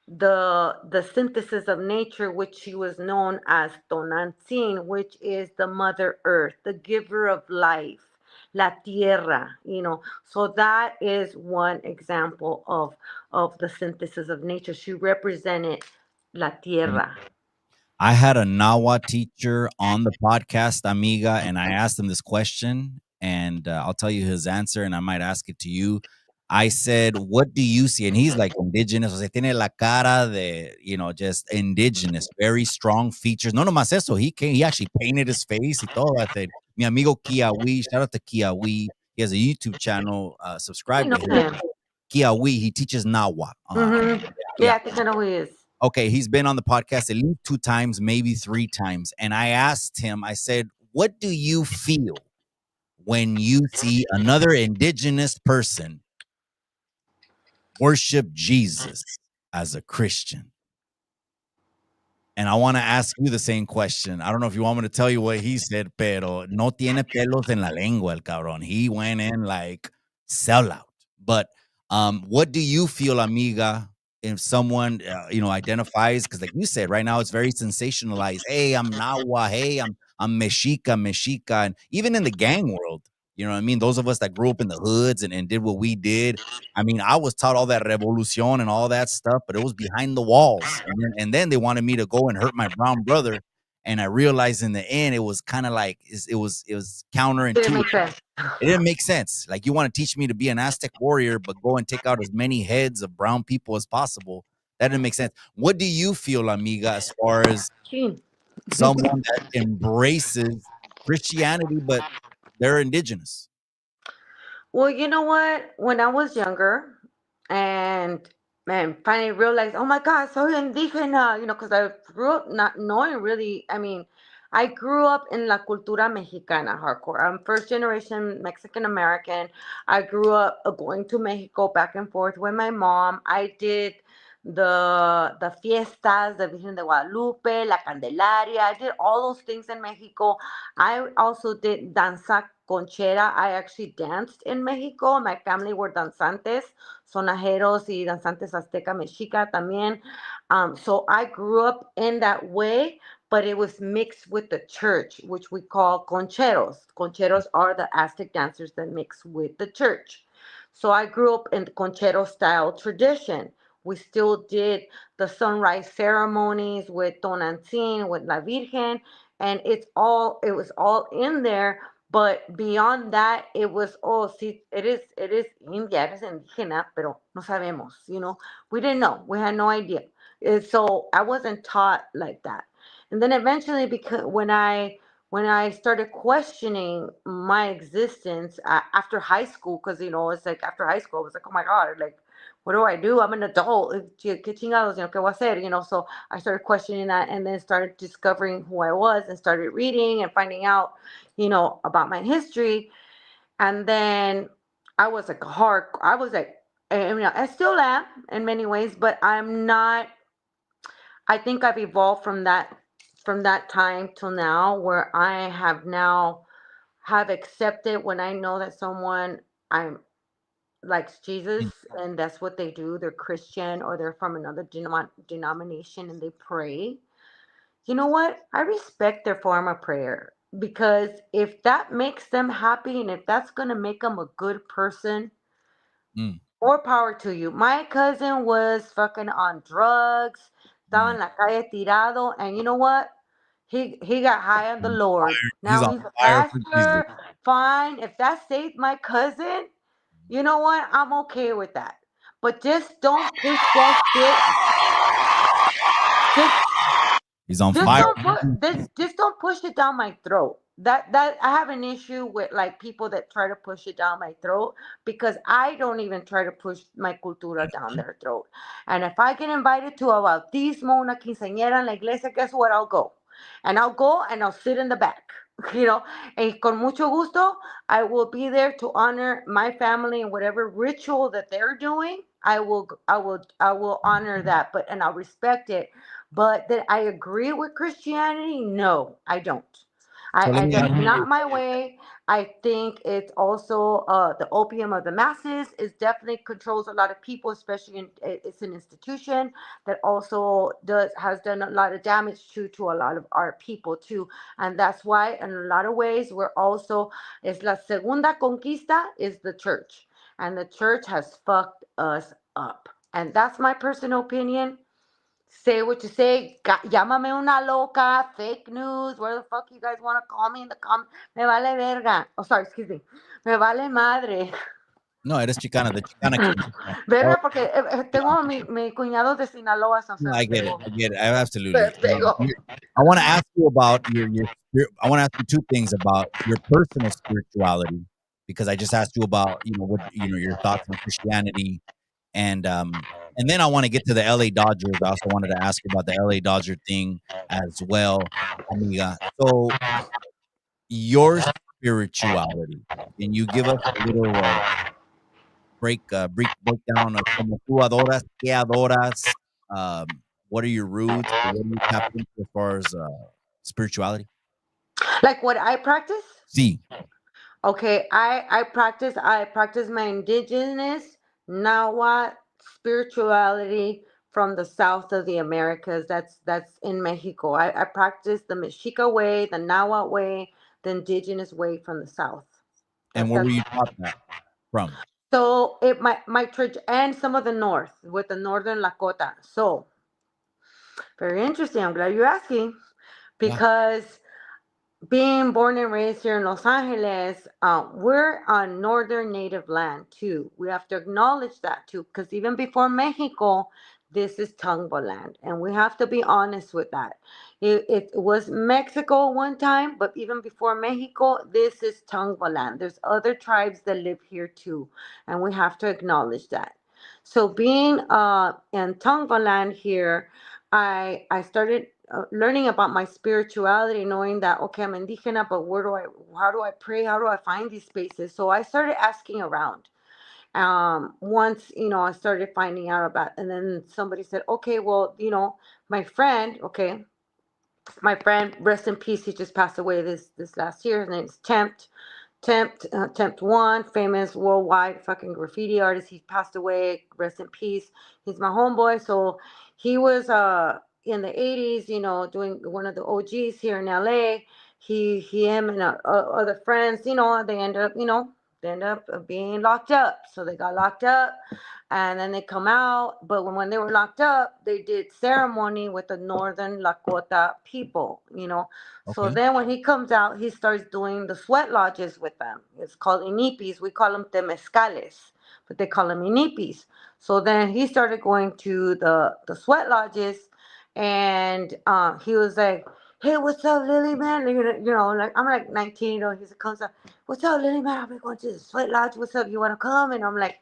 the synthesis of nature, which she was known as Tonantzin, which is the Mother Earth, the giver of life, la tierra. So that is one example of the synthesis of nature. She represented la tierra. I had a Nahuatl teacher on the podcast, amiga, and I asked him this question, and I'll tell you his answer, and I might ask it to you. I said, "What do you see?" And he's like indigenous. O sea, tiene la cara de, just indigenous, very strong features. No nomás eso. He actually painted his face y todo. I said, mi amigo Kiawi, shout out to Kiawi. He has a YouTube channel. I Subscribe know to him. him. Kiawi, he teaches Nahuatl. Yeah, Yeah. I think I know who he is. Okay, he's been on the podcast at least 2 times, maybe 3 times, and I asked him, I said, "What do you feel when you see another indigenous person worship Jesus as a Christian?" And I wanna ask you the same question. I don't know if you want me to tell you what he said, pero no tiene pelos en la lengua el cabrón. He went in like sellout. But, what do you feel, amiga, if someone, identifies? Because like you said, right now it's very sensationalized. "Hey, I'm Nahua. Hey, I'm Mexica, Mexica." And even in the gang world, you know what I mean? Those of us that grew up in the hoods and did what we did, I mean, I was taught all that revolucion and all that stuff, but it was behind the walls. And then they wanted me to go and hurt my brown brother. And I realized in the end, it was kind of like it was Didn't counterintuitive. make sense. It didn't make sense. Like you want to teach me to be an Aztec warrior, but go and take out as many heads of brown people as possible. That didn't make sense. What do you feel, amiga, as far as Gee. someone that embraces Christianity, but they're indigenous? Well, you know what? When I was younger, and man, finally realized, oh my God, soy indígena, because I grew up not knowing really. I mean, I grew up in la cultura mexicana hardcore. I'm first generation Mexican American. I grew up going to Mexico back and forth with my mom. I did the fiestas, the Virgen de Guadalupe, la Candelaria. I did all those things in Mexico. I also did danza conchera. I actually danced in Mexico. My family were danzantes, sonajeros y danzantes azteca mexica también. So I grew up in that way, but it was mixed with the church, which we call concheros. Concheros are the Aztec dancers that mix with the church. So I grew up in the conchero style tradition. We still did the sunrise ceremonies with Tonantzin, with La Virgen, and it was all in there. But beyond that, it was, oh, sí, it is India, it is indígena, pero no sabemos, we didn't know, we had no idea. And so I wasn't taught like that. And then eventually, because when I started questioning my existence after high school, because it's like after high school, I was like, oh my God, like, what do I do? I'm an adult. ¿Qué chingados? ¿Qué voy a hacer? So I started questioning that, and then started discovering who I was, and started reading and finding out, about my history. And then I was like, I mean, I still am in many ways, but I'm not. I think I've evolved from that time till now, where I have now have accepted when I know that someone I'm likes Jesus, Mm. and that's what they do. They're Christian, or they're from another denomination, and they pray. You know what? I respect their form of prayer, because if that makes them happy, and if that's going to make them a good person, Mm. more power to you. My cousin was fucking on drugs, estaba Mm. en la calle tirado, and you know what? He got high on the Lord. He's Now on he's a fire for Jesus. pastor. Fine. If that saved my cousin, you know what? I'm okay with that. But just don't push that shit. Just He's on just fire don't for put Jesus. just don't push it down my throat. That I have an issue with, like, people that try to push it down my throat, because I don't even try to push my cultura down their throat. And if I get invited to a bautismo, una quinceañera en la iglesia, guess what? I'll go. And I'll go and I'll sit in the back. You know, and con mucho gusto, I will be there to honor my family and whatever ritual that they're doing. I will honor that, but and I'll respect it. But that I agree with Christianity? No, I don't. So let me That's ask not you. my way. I think it's also the opium of the masses. It definitely controls a lot of people, especially it's an institution that also has done a lot of damage to a lot of our people too, and that's why in a lot of ways we're also, es la segunda conquista is the church, and the church has fucked us up, and that's my personal opinion. Say what you say. Llámame una loca, fake news, where the fuck you guys want to call me in the comments. Me vale verga. Oh, sorry, excuse me. Me vale madre. No, eres Chicana, the Chicana King. Oh, Verga, porque tengo mi cuñado de Sinaloa, so se no, me I get it. pegó. I get it. Se Absolutely. me pegó. I want to ask you about your I want to ask you two things about your personal spirituality, because I just asked you about, what, your thoughts on Christianity, and then I want to get to the LA Dodgers. I also wanted to ask you about the LA Dodger thing as well, amiga. So your spirituality, can you give us a little breakdown of como tú adoras, qué adoras, what are your roots, what do you tap into as far as spirituality? Like what I practice? Sí. Okay, I practice my indigenous Nahuatl spirituality from the south of the Americas. That's in Mexico. I practice the Mexica way, the Nahuatl way, the indigenous way from the south. And That where were that's you taught that from? so it my church, and some of the north with the northern Lakota. So very interesting. I'm glad you're asking, Yeah. because being born and raised here in Los Angeles, we're on northern native land too. We have to acknowledge that too, because even before Mexico, this is Tongva land, and we have to be honest with that. It was Mexico one time, but even before Mexico, this is Tongva land. There's other tribes that live here too, and we have to acknowledge that. So being in Tongva land here, I started learning about my spirituality, knowing that okay, I'm indigena, but how do I pray? How do I find these spaces? So I started asking around. Once I started finding out about, and then somebody said, okay, well, my friend, okay, my friend, rest in peace, he just passed away this last year. His name's Tempt One, famous worldwide fucking graffiti artist. He passed away. Rest in peace. He's my homeboy. So he was in the '80s, doing one of the OGs here in LA. Him and other friends, they end up being locked up. So they got locked up, and then they come out. But when they were locked up, they did ceremony with the Northern Lakota people. So Okay. then when he comes out, he starts doing the sweat lodges with them. It's called inipis. We call them temescales, but they call them inipis. So then he started going to the sweat lodges, and he was like, hey, what's up, Lily, man? Like I'm like 19, he comes up, what's up, Lily, man? I've been going to the sweat lodge. What's up? You want to come? And I'm like,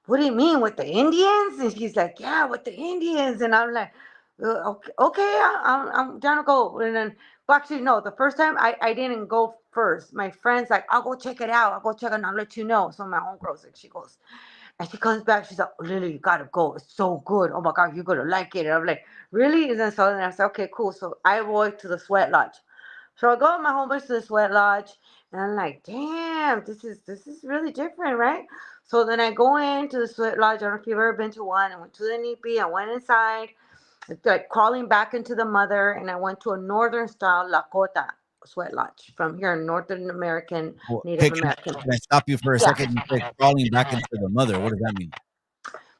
what do you mean, with the Indians? And she's like, yeah, with the Indians. And I'm like, okay, I'm down to go. And then, well, actually, no, the first time I didn't go first. My friend's like, I'll go check it out. I'll go check it and I'll let you know. So my homegirl's like, she goes, and she comes back. She's like, Lily, you gotta go. It's so good. Oh my God, you're gonna like it. And I'm like, really? And then I said, okay, cool. So I walked to the sweat lodge. So I go with my homeboys to the sweat lodge, and I'm like, damn, this is really different, right? So then I go into the sweat lodge. I don't know if you've ever been to one. I went to the NEPI. I went inside. It's like crawling back into the mother, and I went to a northern style Lakota sweat lodge from here, Northern American, Well, hey, Native American. can I stop you for a Yeah. second? You said crawling back into the mother. What does that mean?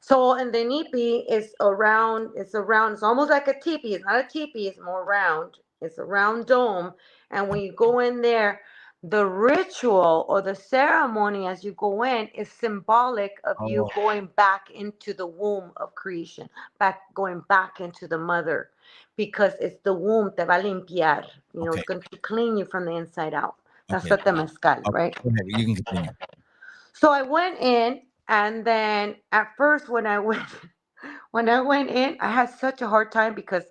So in the nipi, it's almost like a teepee. It's not a teepee, it's more round. It's a round dome. And when you go in there, the ritual or the ceremony as you go in is symbolic of you Oh, going back into the womb of creation, going back into the mother, because it's the womb te va a limpiar. okay. It's going to clean you from the inside out. That's Okay. the temazcal, Okay. right? Go ahead. You can continue. So I went in, and then at first when I went in, I had such a hard time because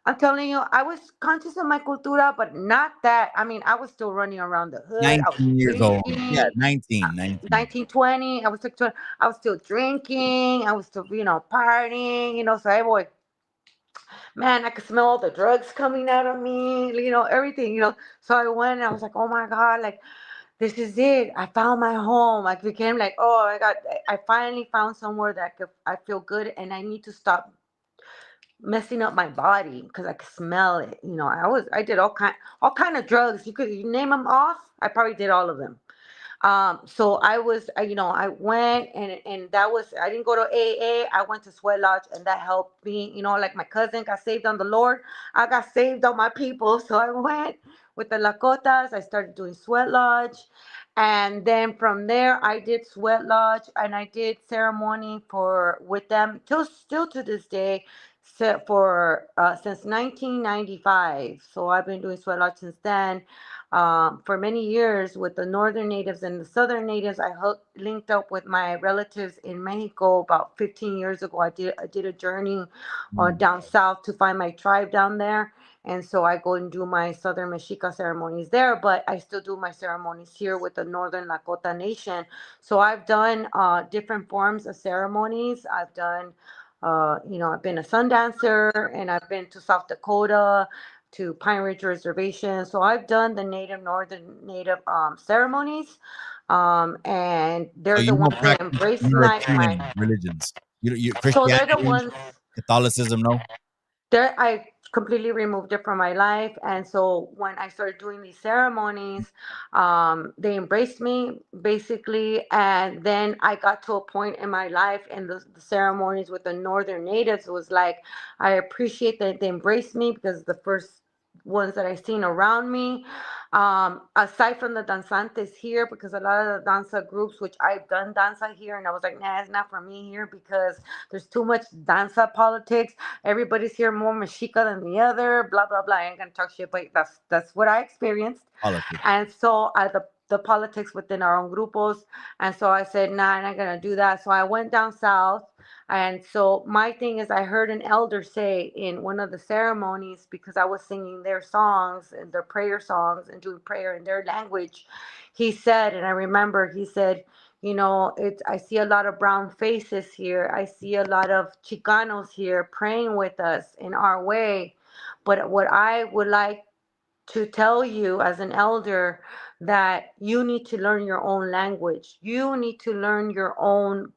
I'm telling you, I was conscious of my cultura, but not that. I mean, I was still running around the hood. I was 19 years old. Yeah, drinking. 19, 19. 19, 20. I was still drinking. I was still, partying. So man, I could smell all the drugs coming out of me. Everything. So I went and I was like, oh my God, like this is it. I found my home. I became like, oh my God, I finally found somewhere that I feel good, and I need to stop messing up my body because I could smell it. I did all kind of drugs. You name them off. I probably did all of them. So I went, and that was, I didn't go to AA. I went to Sweat Lodge, and that helped me. Like my cousin got saved on the Lord, I got saved on my people. So I went with the Lakotas. I started doing Sweat Lodge, and then from there I did Sweat Lodge, and I did ceremony for with them till still to this day. For since 1995, so I've been doing Sweat Lodge since then. For many years with the northern natives and the southern natives. Linked up with my relatives in Mexico about 15 years ago. I did a journey Mm. down south to find my tribe down there. And so I go and do my southern Mexica ceremonies there, but I still do my ceremonies here with the northern Lakota nation. So I've done different forms of ceremonies. I've been a sun dancer, and I've been to South Dakota, to Pine Ridge Reservation. So I've done the Northern Native ceremonies, and So they're the you ones don't that practice embrace my. European religions. You So they're the Christianity, ones. Catholicism, no? There, I completely removed it from my life, and so when I started doing these ceremonies, they embraced me basically, and then I got to a point in my life, and the ceremonies with the Northern Natives was like, I appreciate that they embraced me because the first ones that I seen around me. Aside from the danzantes here, because a lot of the danza groups, which I've done danza here, and I was like, nah, it's not for me here because there's too much danza politics. Everybody's here more mexica than the other, blah blah blah. I ain't gonna talk shit, but that's what I experienced. Politics. And so the politics within our own grupos, and so I said, nah, I'm not gonna do that. So I went down south, and so my thing is, I heard an elder say in one of the ceremonies, because I was singing their songs and their prayer songs and doing prayer in their language. He said, and I remember he said, it's, I see a lot of brown faces here. I see a lot of Chicanos here praying with us in our way. But what I would like to tell you as an elder, that you need to learn your own language. You need to learn your own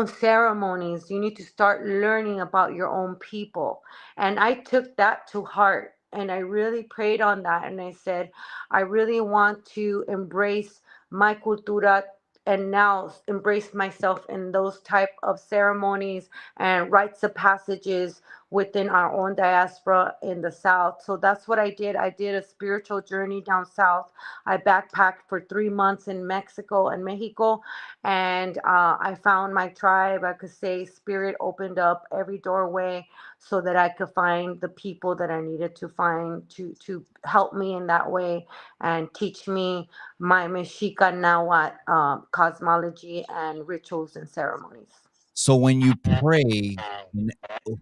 ceremonies. You need to start learning about your own people. And I took that to heart, and I really prayed on that, and I said, I really want to embrace my cultura, and now embrace myself in those type of ceremonies and rites of passages within our own diaspora in the South. So that's what I did. I did a spiritual journey down south. I backpacked for 3 months in Mexico and Mexico, and I found my tribe. I could say Spirit opened up every doorway so that I could find the people that I needed to find to help me in that way and teach me my Mexica Nahuatl cosmology and rituals and ceremonies. So when you pray, n-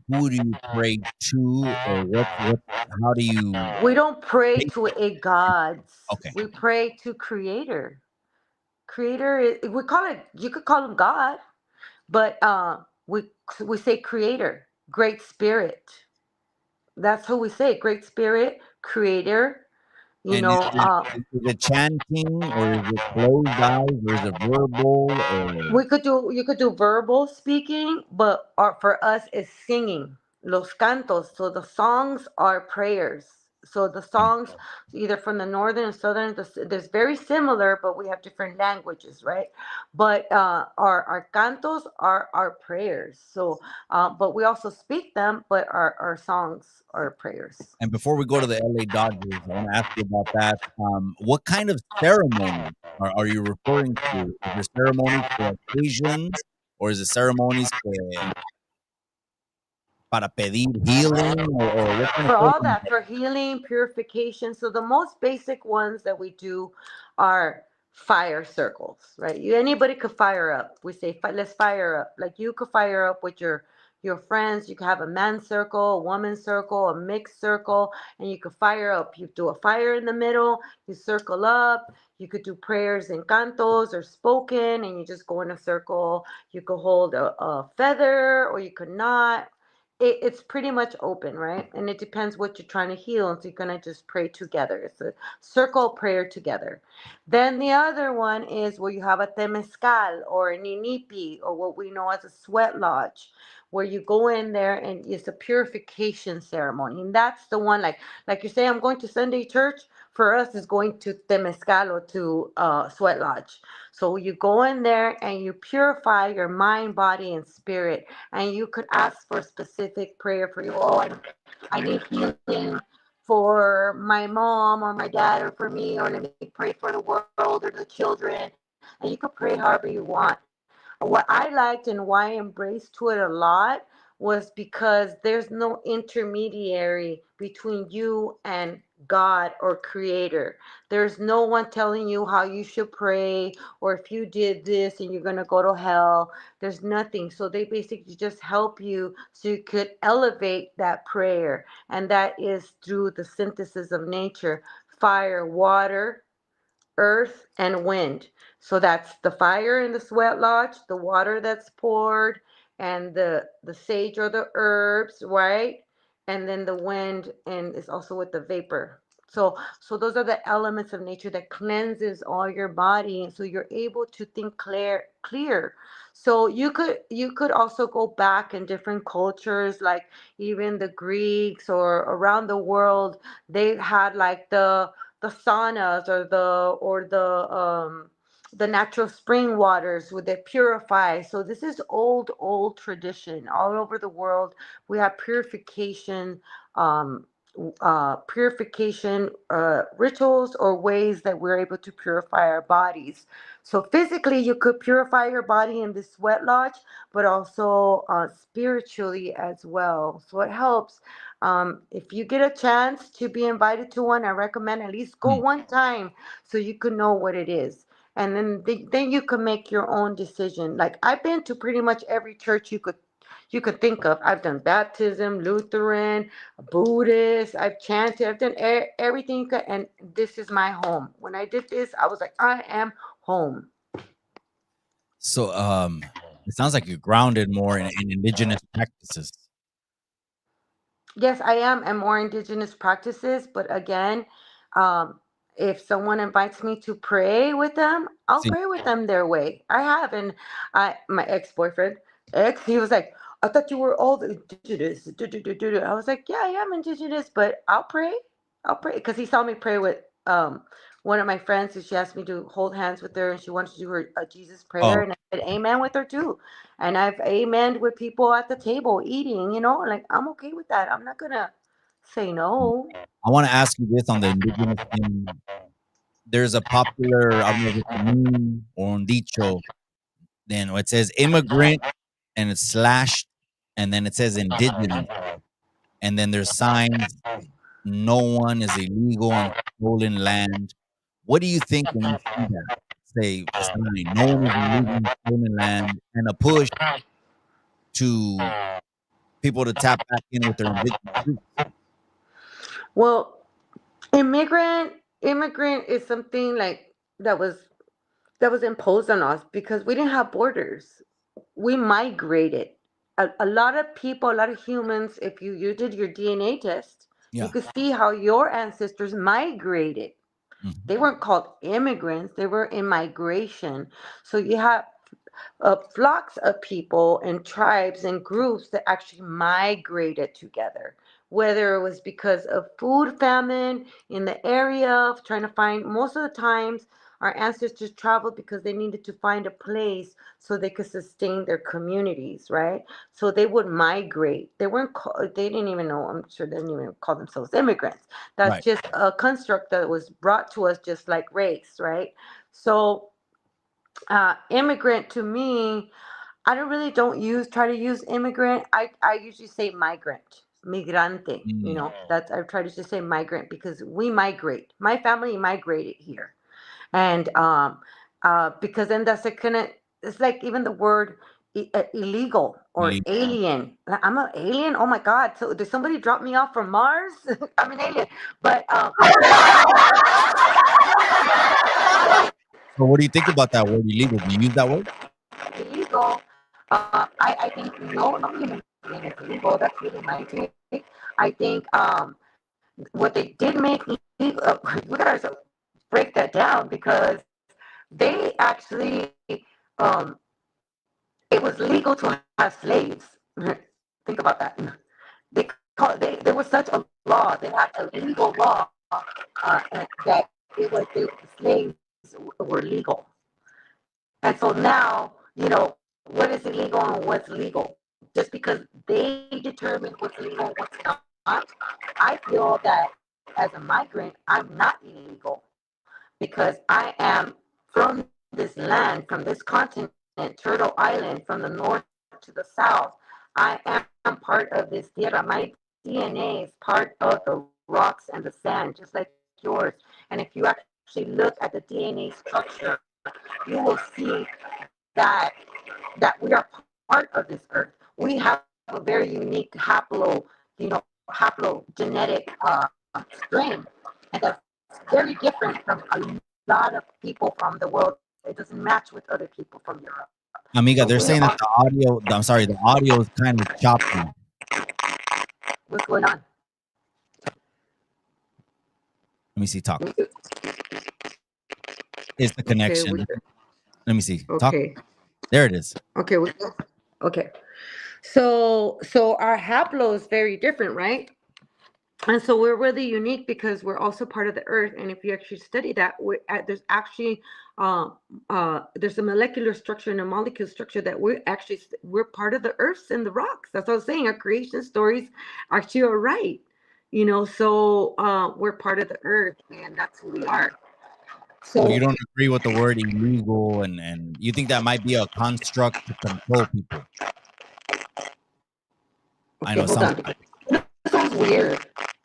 who do you pray to, or what? How do you? We don't pray to a gods. Okay, We pray to Creator. Creator, we call it. You could call him God, but we say Creator, Great Spirit. That's who we say. Great Spirit, Creator. You and is know, it, is it chanting, or is it closed eyes, or is it verbal, or you could do verbal speaking, but for us is singing. Los cantos. So the songs are prayers. So the songs, either from the northern and southern, there's very similar, but we have different languages, right? But our cantos are our prayers. So, but we also speak them, but our songs are prayers. And before we go to the LA Dodgers, I want to ask you about that. What kind of ceremony are you referring to? Is there ceremonies for occasions, or is it ceremonies para pedir healing, or what kind of For all ceremony? that, for healing, purification. So the most basic ones that we do are fire circles, right? Anybody could fire up. We say let's fire up. Like you could fire up with your friends. You could have a man circle, a woman circle, a mixed circle, and you could fire up. You do a fire in the middle. You circle up. You could do prayers in cantos or spoken, and you just go in a circle. You could hold a feather, or you could not. It's pretty much open, right? And it depends what you're trying to heal. And so you're going to just pray together. It's a circle prayer together. Then the other one is where you have a temescal or a ninipi, or what we know as a sweat lodge, where you go in there and it's a purification ceremony. And that's the one, like you say, I'm going to Sunday church. For us, is going to temescal or to sweat lodge. So you go in there and you purify your mind, body, and spirit, and you could ask for a specific prayer for you. Oh, I need healing for my mom or my dad or for me, or let me pray for the world or the children. And you could pray however you want. What I liked and why I embraced to it a lot was because there's no intermediary between you and God or Creator. There's no one telling you how you should pray, or if you did this and you're going to go to hell. There's nothing. So they basically just help you so you could elevate that prayer. And that is through the synthesis of nature: fire, water, earth, and wind. So that's the fire in the sweat lodge, the water that's poured, and the sage or the herbs, right? And then the wind, and it's also with the vapor. So those are the elements of nature that cleanses all your body, so you're able to think clear. So you could also go back in different cultures, like even the Greeks or around the world. They had like the saunas, or the natural spring waters would they purify. So this is old tradition all over the world. We have purification purification rituals or ways that we're able to purify our bodies. So physically, you could purify your body in the sweat lodge, but also spiritually as well. So it helps. If you get a chance to be invited to one, I recommend at least go Hmm. one time so you could know what it is. And then you can make your own decision. Like I've been to pretty much every church you could think of. I've done baptism, Lutheran, Buddhist. I've chanted. I've done everything you could, and this is my home. When I did this, I was like, I am home. So it sounds like you're grounded more in indigenous practices. Yes, I am, and more indigenous practices. But again, um, if someone invites me to pray with them, I'll See, pray with them their way. I have, and my ex-boyfriend, he was like, "I thought you were all the indigenous." I was like, "Yeah, I am indigenous, but I'll pray. I'll pray," because he saw me pray with one of my friends, and she asked me to hold hands with her, and she wanted to do her Jesus prayer, oh, and I said, "Amen" with her too. And I've amened with people at the table eating, like I'm okay with that. I'm not gonna say no. I want to ask you this on the indigenous thing. There's a popular, I don't know if it's a meme or un dicho, then it says immigrant and it's slashed, and then it says indigenous, and then there's signs, no one is illegal on stolen land. What do you think when you see that? Say a sign, no one is illegal on stolen land, and a push to people to tap back in with their indigenous roots. Well, immigrant is something like that was imposed on us because we didn't have borders. We migrated. A lot of people, a lot of humans, if you did your DNA test, you Yeah. could see how your ancestors migrated. Mhm. They weren't called immigrants, they were in migration. So you have flocks of people and tribes and groups that actually migrated together, whether it was because of food famine in the area of trying to find. Most of the times our ancestors traveled because they needed to find a place so they could sustain their communities, right? So they would migrate. They didn't even know, I'm sure they didn't even call themselves immigrants. That's Right. just a construct that was brought to us just like race, right? So immigrant to me, I don't use try to use immigrant. I usually say migrant, migrante. Mm. That's I try to just say migrant because we migrate. My family migrated here, and because then that's a kind of, it's like even the word illegal or Illegal. alien. Like, I'm an alien. Oh my God! So did somebody drop me off from Mars? I'm an alien. But So what do you think about that word illegal? Do you use that word? illegal. I think no human being is illegal. That's really my take. I think what they did make legal, we gotta break that down because they actually, um, it was legal to have slaves. Think about that. There was such a law. They had a legal law that slaves were legal. And so now, what is illegal and what's legal? Just because they determine what's legal and what's not, I feel that as a migrant, I'm not illegal because I am from this land, from this continent, Turtle Island, from the north to the south. I am part of this tierra. My DNA is part of the rocks and the sand, just like yours. And if you actually look at the DNA structure, you will see that we are part of this earth. We have a very unique haplogenetic strain, and that's very different from a lot of people from the world. It doesn't match with other people from Europe. So we are. Amiga, they're saying that the audio, I'm sorry, the audio is kind of choppy. What's going on? Let me see. Let me Talk. see. It's the Okay, connection. Let me see. Talk. okay, There it is. okay, okay. So our haplo is very different, right? And so we're really unique because we're also part of the earth. And if you actually study that, there's actually uh, there's a molecular structure and a molecule structure that we're part of the earths and the rocks. That's what I was saying. Our creation stories actually are right. So we're part of the earth, and that's who we are. So you So don't agree with the word illegal, and you think that might be a construct to control people. I okay, know it hold sounds on. That sounds weird.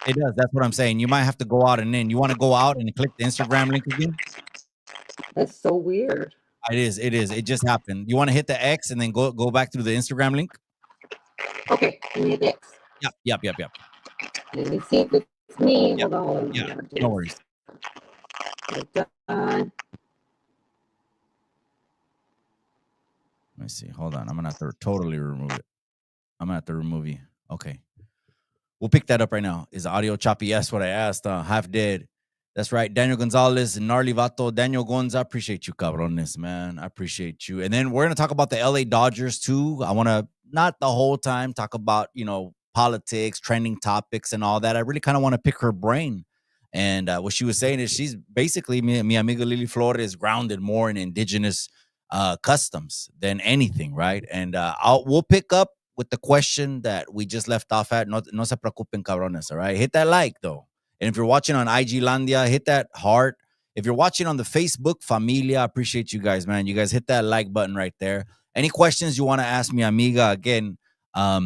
it does. That's what I'm saying. You might have to go out and in. You want to go out and click the Instagram link again? That's so weird. It is. It is. It just happened. You want to hit the X and then go back through the Instagram link? Okay, give me this. Yep. Yep. Yep. Yep. Let me see if it's me. Yep. Hold on, hold on. Yeah. I'm gonna do No this. worries. Done. Let me see. Hold on. I'm gonna have to totally remove it. I'm gonna have to remove you. Okay. We'll pick that up right now. Is the audio choppy? Yes, what I asked. Half dead. That's right. Daniel Gonzalez, Gnarly Vato. Daniel Gonza, I appreciate you, cabrones, man. I appreciate you. And then we're going to talk about the LA Dodgers, too. I want to, not the whole time, talk about, politics, trending topics, and all that. I really kind of want to pick her brain. And what she was saying is she's basically, mi amiga LiliFlor is grounded more in indigenous customs than anything, right? And we'll pick up with the question that we just left off at. No se preocupen, cabrones, all right? Hit that like, though. And if you're watching on IG Landia, hit that heart. If you're watching on the Facebook Familia, I appreciate you guys, man. You guys hit that like button right there. Any questions you want to ask me, amiga? Again,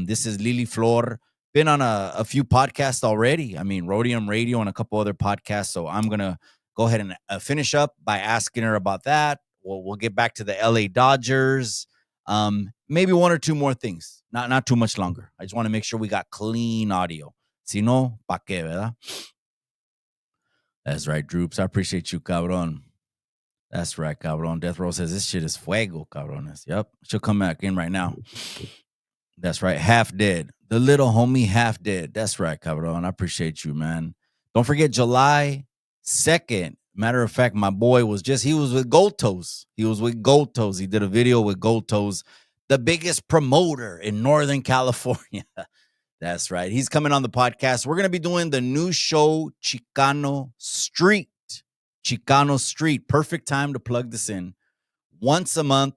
this is LiliFlor. Been on a few podcasts already. I mean, Rhodium Radio and a couple other podcasts. So I'm going to go ahead and finish up by asking her about that. We'll get back to the LA Dodgers. Maybe one or two more things. Not too much longer. I just want to make sure we got clean audio. Si no, pa qué, ¿verdad? That's right, Droops. I appreciate you, cabron. That's right, cabron. Death Row says this shit is fuego, cabrones. Yep. She'll come back in right now. That's right. Half dead. The little homie half dead. That's right, cabron. I appreciate you, man. Don't forget July 2nd. Matter of fact, my boy he was with Gold Toes. He was with Gold Toes. He did a video with Gold Toes, the biggest promoter in Northern California. That's right. He's coming on the podcast. We're going to be doing the new show, Chicano Street. Chicano Street. Perfect time to plug this in. Once a month,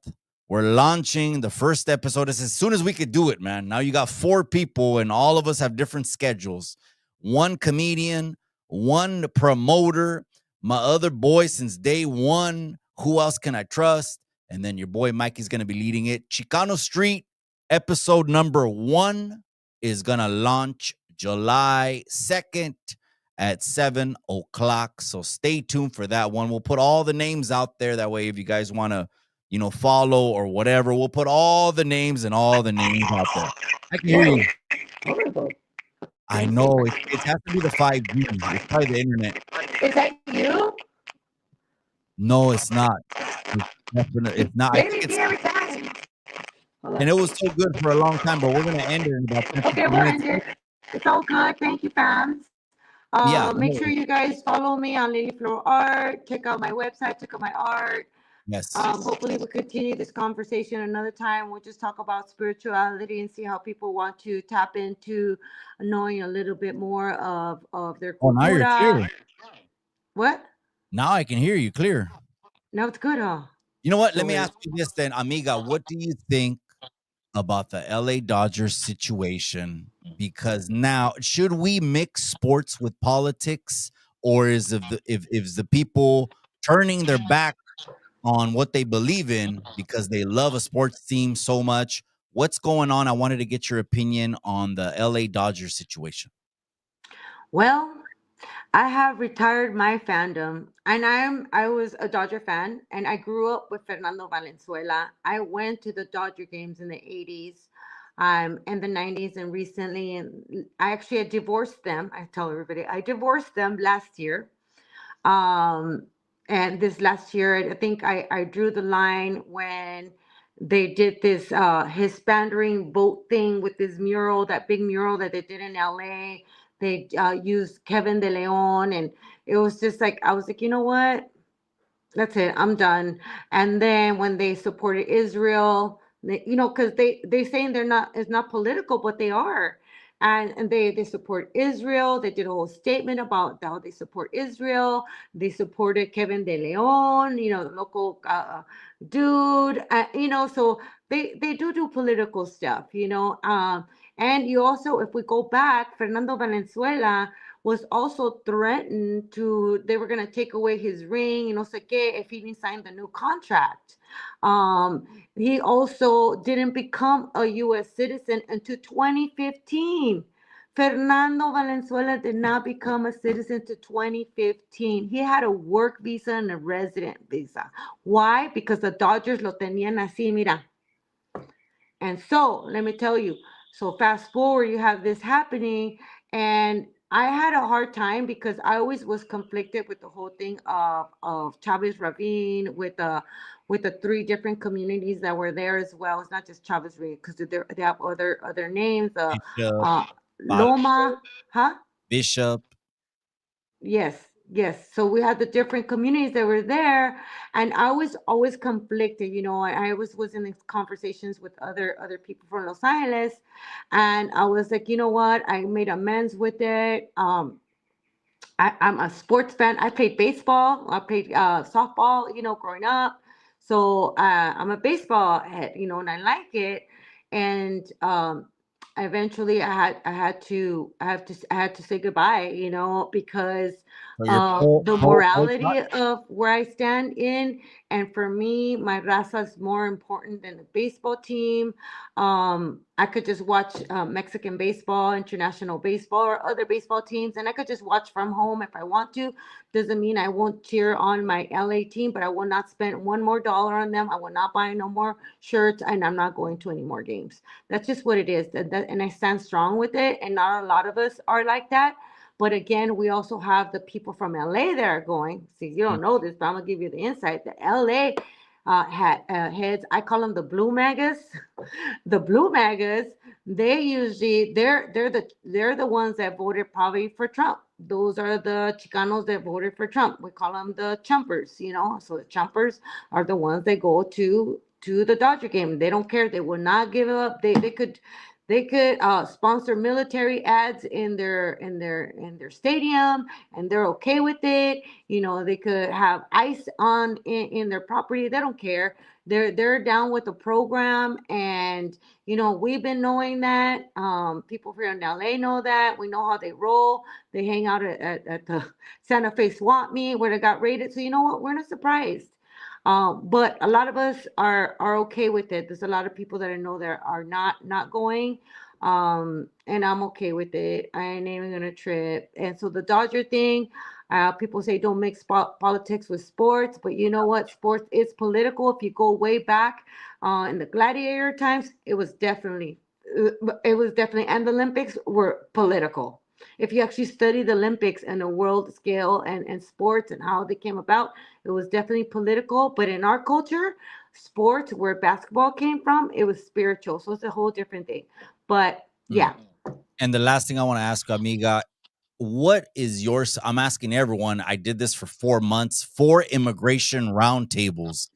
we're launching the first episode. It's as soon as we could do it, man. Now you got 4 people, and all of us have different schedules. One comedian, one promoter, my other boy since day one. Who else can I trust? And then your boy Mikey's going to be leading it. Chicano Street, episode number 1 is going to launch July 2nd at 7 o'clock. So stay tuned for that one. We'll put all the names out there. That way, if you guys want to, follow or whatever, we'll put all the names and all the names out there. I can hear you. I know. It has to be the 5G. It's probably the internet. Is that you? No, it's not. It's not. I Maybe think it's it's, me every time. Hold and on. it was so good for a long time, but we're going to end it in about 10, Okay, 15 we'll minutes. end it. It's all good. Thank you, fans. Yeah. Make sure you guys follow me on LiliFlor Art. Check out my website. Check out my art. Yes. Hopefully, we'll continue this conversation another time. We'll just talk about spirituality and see how people want to tap into knowing a little bit more of their Oh, now you're cultura. clear. What? Now I can hear you clear. Now it's good, huh? You know what? So Let me weird. ask you this then, amiga. What do you think about the LA Dodgers situation? Because now, should we mix sports with politics, or is if the people turning their back on what they believe in because they love a sports team so much? What's going on? I wanted to get your opinion on the LA Dodgers situation. Well, I have retired my fandom, and I was a Dodger fan, and I grew up with Fernando Valenzuela. I went to the Dodger games in the 80s, in the 90s, and recently, and I actually had divorced them. I tell everybody I divorced them last year. Um, and this last year, I think I drew the line when they did this Hispandering vote thing with this mural, that big mural that they did in LA. They used Kevin De Leon, and it was just like, I was like, you know what? That's it. I'm done. And then when they supported Israel, because they saying they're not, it's not political, but they are. And they support Israel. They did a whole statement about how they support Israel. They supported Kevin De Leon, the local dude. So they do political stuff. And you also, if we go back, Fernando Valenzuela was also threatened to, they were going to take away his ring, you know, sé qué, if he didn't sign the new contract. Um, he also didn't become a U.S. citizen until 2015. Fernando Valenzuela did not become a citizen to 2015. He had a work visa and a resident visa. Why? Because the Dodgers lo tenían así, mira. And so, let me tell you, so fast forward, you have this happening, and I had a hard time because I always was conflicted with the whole thing of Chavez Ravine with the three different communities that were there as well. It's not just Chavez Ravine because they have other names. Bishop, Uh, Pal- Loma, huh? Bishop. Yes, yes. So we had the different communities that were there, and I was always conflicted. You know, I was in these conversations with other people from Los Angeles, and I was like, you know what? I made amends with it. I'm a sports fan. I played baseball. I played softball, you know, growing up. So I'm a baseball head, you know, and I like it. And eventually, I had to say goodbye, you know, because So you're the pro morality boycott. of where I stand in, and for me, my raza is more important than the baseball team. I could just watch Mexican baseball, international baseball, or other baseball teams, and I could just watch from home if I want to. Doesn't mean I won't cheer on my LA team, but I will not spend one more dollar on them. I will not buy no more shirts, and I'm not going to any more games. That's just what it is, and I stand strong with it. And not a lot of us are like that. But again, we also have the people from LA that are going. See, you don't know this, but I'm gonna give you the insight. The LA had heads. I call them the blue magas. The blue magas, they usually they're the ones that voted probably for Trump. Those are the Chicanos that voted for Trump. We call them the chumpers, you know. So the chumpers are the ones that go to the Dodger game. They don't care. They will not give up. They could sponsor military ads in their stadium, and they're okay with it. You know, they could have ice on in their property. They don't care. They're down with the program, and you know we've been knowing that. People here in LA know that. We know how they roll. They hang out at the Santa Fe swap meet where they got raided. So you know what? We're not surprised. But a lot of us are okay with it. There's a lot of people that I know that are not going, and I'm okay with it. I ain't even gonna trip. And so the Dodger thing, people say don't mix politics with sports, but you know what? Sports is political. If you go way back in the gladiator times, it was definitely, and the Olympics were political. If you actually study the Olympics and the world scale and sports and how they came about, it was definitely political. But in our culture, sports, where basketball came from, it was spiritual. So it's a whole different thing. But Mm. yeah. And the last thing I want to ask, amiga, what is yours? I'm asking everyone. I did this for 4 months, 4 immigration roundtables,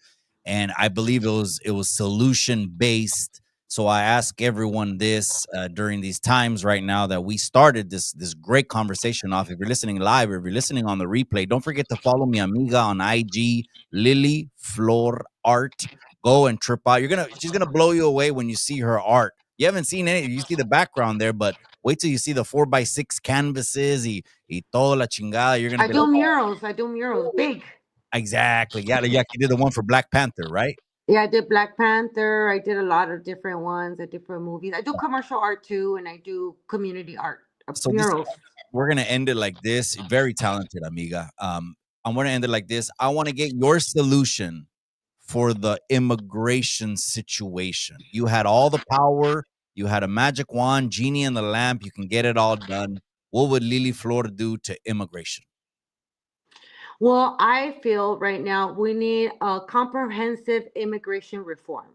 and I believe it was solution based. So I ask everyone this during these times right now that we started this great conversation off. If you're listening live, or if you're listening on the replay, don't forget to follow me, amiga, on IG, LiliFlor Art. Go and trip out. She's gonna blow you away when you see her art. You haven't seen any. You see the background there, but wait till you see the 4x6 canvases y toda la chingada. You're gonna I be do like, murals. I do murals big. exactly. Yeah, yeah. You did the one for Black Panther, right? Yeah, I did Black Panther. I did a lot of different ones, different movies. I do commercial art too, and I do community art, So this murals. we're gonna end it like this. Very talented, amiga. I'm gonna end it like this. I want to get your solution for the immigration situation. You had all the power. You had a magic wand, genie in the lamp. You can get it all done. What would Lily Flor do to immigration? Well, I feel right now we need a comprehensive immigration reform.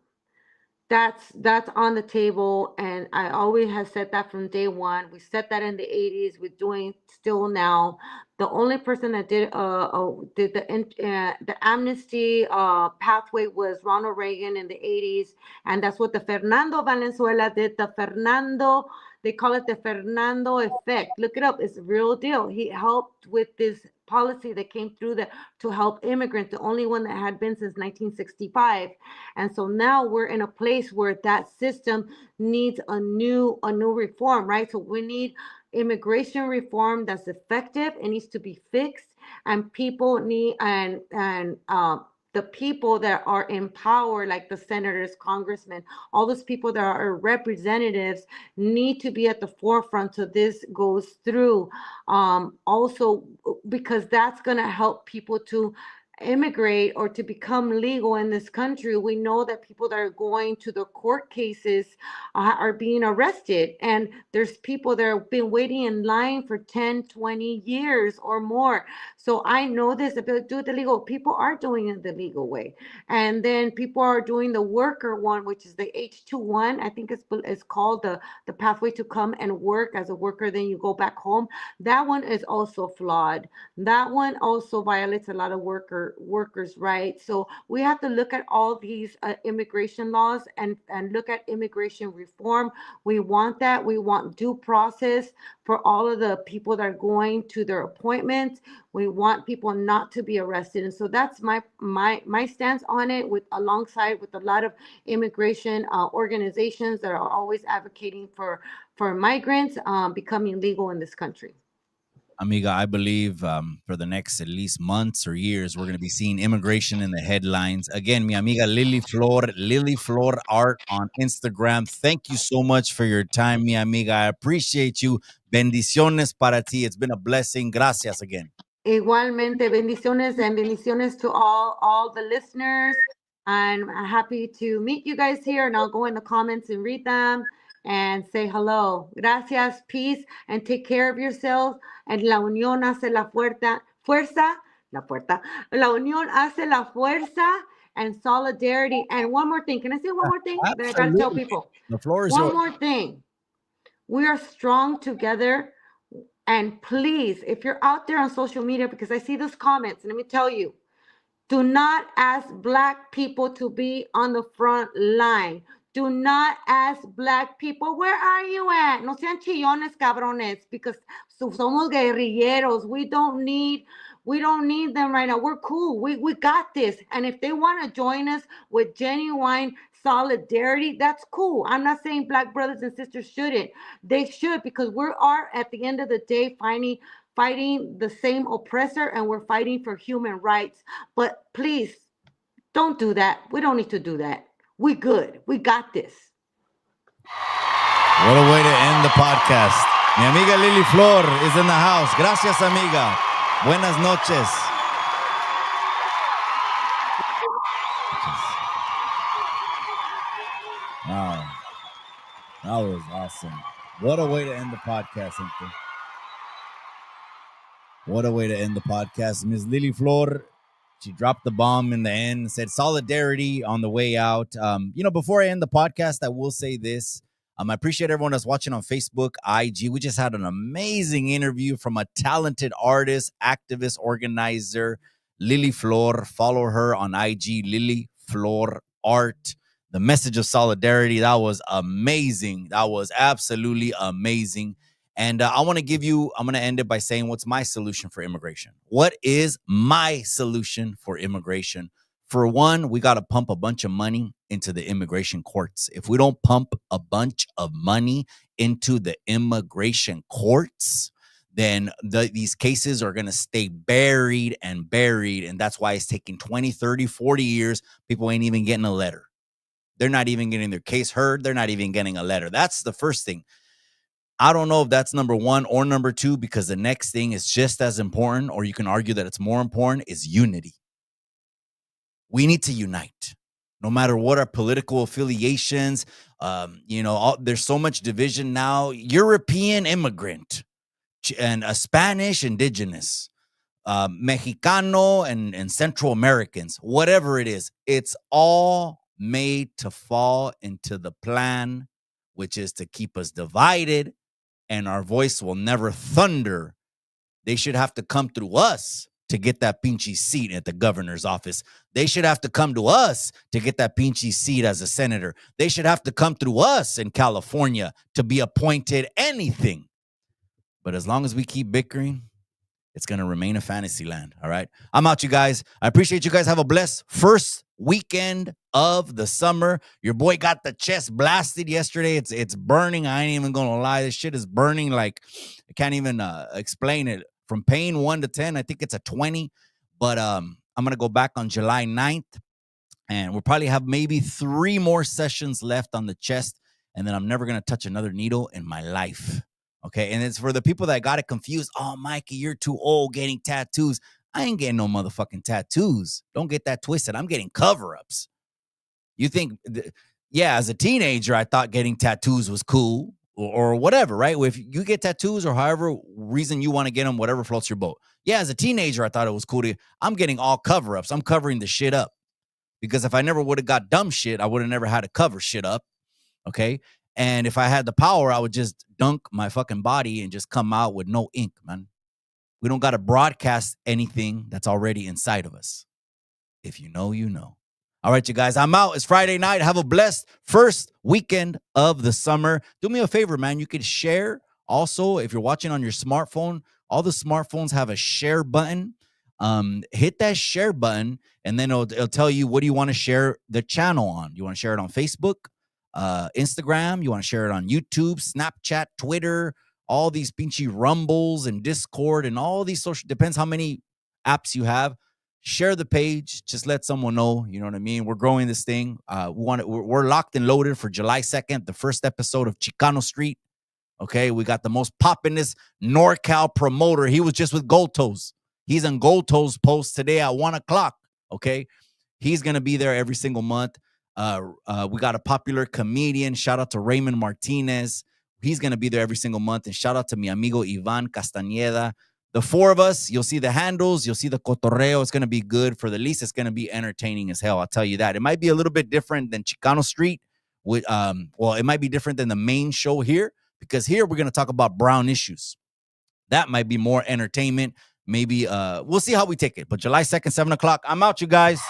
That's on the table, and I always have said that from day one. We said that in the 80s. We're doing still now. The only person that did the amnesty pathway was Ronald Reagan in the 80s, and that's what the Fernando Valenzuela did. They call it the Fernando effect. Look it up. It's a real deal. He helped with this policy that came through that to help immigrants, the only one that had been since 1965. And so now we're in a place where that system needs a new reform, right? So we need immigration reform that's effective. It needs to be fixed, and people need and the people that are in power, like the senators, congressmen, all those people that are representatives, need to be at the forefront so this goes through. Also, because that's going to help people to immigrate or to become legal in this country. We know that people that are going to the court cases are being arrested, and there's people that have been waiting in line for 10, 20 years or more. So I know this, if they do it the legal, people are doing it the legal way. And then people are doing the worker one, which is the H-2 one. I think it's called the pathway to come and work as a worker, then you go back home. That one is also flawed. That one also violates a lot of workers' rights. So we have to look at all these immigration laws and look at immigration reform. We want that. We want due process for all of the people that are going to their appointments. We want people not to be arrested. And so that's my stance on it, with alongside with a lot of immigration organizations that are always advocating for migrants becoming legal in this country. Amiga, I believe for the next at least months or years, we're going to be seeing immigration in the headlines. Again, mi amiga LiliFlor Art on Instagram. Thank you so much for your time, mi amiga. I appreciate you. Bendiciones para ti. It's been a blessing. Gracias again. Igualmente, bendiciones and bendiciones to all the listeners. I'm happy to meet you guys here, and I'll go in the comments and read them and say hello. Gracias, peace, and take care of yourselves. And la unión hace la unión hace la fuerza, and solidarity. And one more thing. Can I say one more thing that I got to tell Absolutely. people? The floor is One yours. more thing. We are strong together. And please, if you're out there on social media, because I see those comments, and let me tell you, do not ask Black people to be on the front line. Do not ask Black people, where are you at? No sean chillones, cabrones, because somos guerrilleros. We don't need them right now. We're cool. We got this. And if they want to join us with genuine solidarity, that's cool. I'm not saying Black brothers and sisters shouldn't. They should, because we are at the end of the day fighting the same oppressor, and we're fighting for human rights. But please don't do that. We don't need to do that. We good. We got this. What a way to end the podcast. Mi amiga LiliFlor is in the house. Gracias, amiga. Buenas noches. Wow. That was awesome. What a way to end the podcast, gente. What a way to end the podcast. Ms. LiliFlor, she dropped the bomb in the end, said solidarity on the way out. Before I end the podcast, I will say this. I appreciate everyone that's watching on Facebook, IG. We just had an amazing interview from a talented artist, activist, organizer, LiliFlor. Follow her on IG, LiliFlor Art. The message of solidarity, that was amazing. That was absolutely amazing. And I'm going to end it by saying, what's my solution for immigration? What is my solution for immigration? For one, we got to pump a bunch of money into the immigration courts. If we don't pump a bunch of money into the immigration courts, then these cases are going to stay buried. And that's why it's taking 20, 30, 40 years. People ain't even getting a letter. They're not even getting their case heard. They're not even getting a letter. That's the first thing. I don't know if that's number one or number two, because the next thing is just as important, or you can argue that it's more important, is unity. We need to unite, no matter what our political affiliations. There's so much division now. European immigrant and a Spanish indigenous, Mexicano and Central Americans, whatever it is, it's all made to fall into the plan, which is to keep us divided, and our voice will never thunder. They should have to come through us to get that pinchy seat at the governor's office. They should have to come to us to get that pinchy seat as a senator. They should have to come through us in California to be appointed anything. But as long as we keep bickering, it's going to remain a fantasy land. All right. I'm out, you guys. I appreciate you guys. Have a blessed first weekend of the summer. Your boy got the chest blasted yesterday. It's burning. I ain't even going to lie. This shit is burning. Like, I can't even explain it. From pain 1 to 10, I think it's a 20. But I'm going to go back on July 9th. And we'll probably have maybe 3 more sessions left on the chest. And then I'm never going to touch another needle in my life. Okay. And it's for the people that got it confused. Oh, Mikey, you're too old getting tattoos. I ain't getting no motherfucking tattoos. Don't get that twisted. I'm getting cover-ups. You think, yeah, as a teenager, I thought getting tattoos was cool or whatever, right? If you get tattoos or however reason you want to get them, whatever floats your boat. Yeah, as a teenager, I thought it was cool. I'm getting all cover-ups. I'm covering the shit up. Because if I never would have got dumb shit, I would have never had to cover shit up. Okay. And if I had the power, I would just dunk my fucking body and just come out with no ink, man. We don't got to broadcast anything that's already inside of us. If you know, you know. All right, you guys, I'm out. It's Friday night. Have a blessed first weekend of the summer. Do me a favor, man. You could share. Also, if you're watching on your smartphone, all the smartphones have a share button. Hit that share button, and then it'll tell you what do you want to share the channel on. You want to share it on Facebook, Instagram. You want to share it on YouTube, Snapchat, Twitter, all these pinchy Rumbles and Discord and all these social. Depends how many apps you have. Share the page. Just let someone know. You know what I mean? We're growing this thing. We're locked and loaded for July 2nd, the first episode of Chicano Street. Okay, we got the most poppin'est NorCal promoter. He was just with Gold Toes. He's on Gold Toes post today at 1:00. Okay, he's gonna be there every single month. We got a popular comedian. Shout out to Raymond Martinez. He's gonna be there every single month. And shout out to mi amigo Ivan Castañeda. The 4 of us, you'll see the handles, you'll see the cotorreo. It's gonna be good. For the least, it's gonna be entertaining as hell. I'll tell you that. It might be a little bit different than Chicano Street. With it might be different than the main show here, because here we're gonna talk about brown issues. That might be more entertainment. Maybe we'll see how we take it. But July 2nd, 7:00. I'm out, you guys.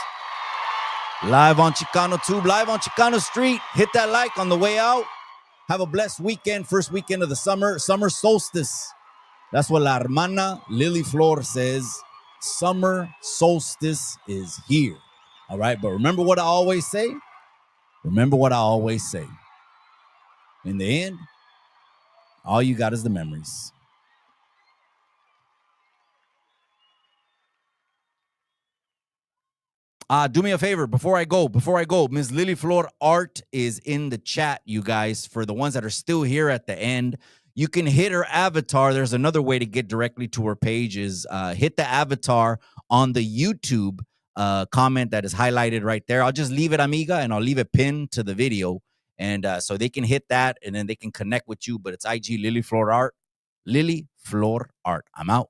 Live on Chicano Tube, live on Chicano Street. Hit that like on the way out. Have a blessed weekend, first weekend of the summer solstice. That's what La Hermana LiliFlor says. Summer solstice is here. All right, but remember what I always say? Remember what I always say. In the end, all you got is the memories. Do me a favor before I go. Ms. LiliFlor art is in the chat, you guys. For the ones that are still here at the end, you can hit her avatar. There's another way to get directly to her page is hit the avatar on the YouTube comment that is highlighted right there. I'll just leave it, amiga, and I'll leave it pinned to the video. And so they can hit that, and then they can connect with you. But it's IG LiliFlor art. LiliFlor art. I'm out.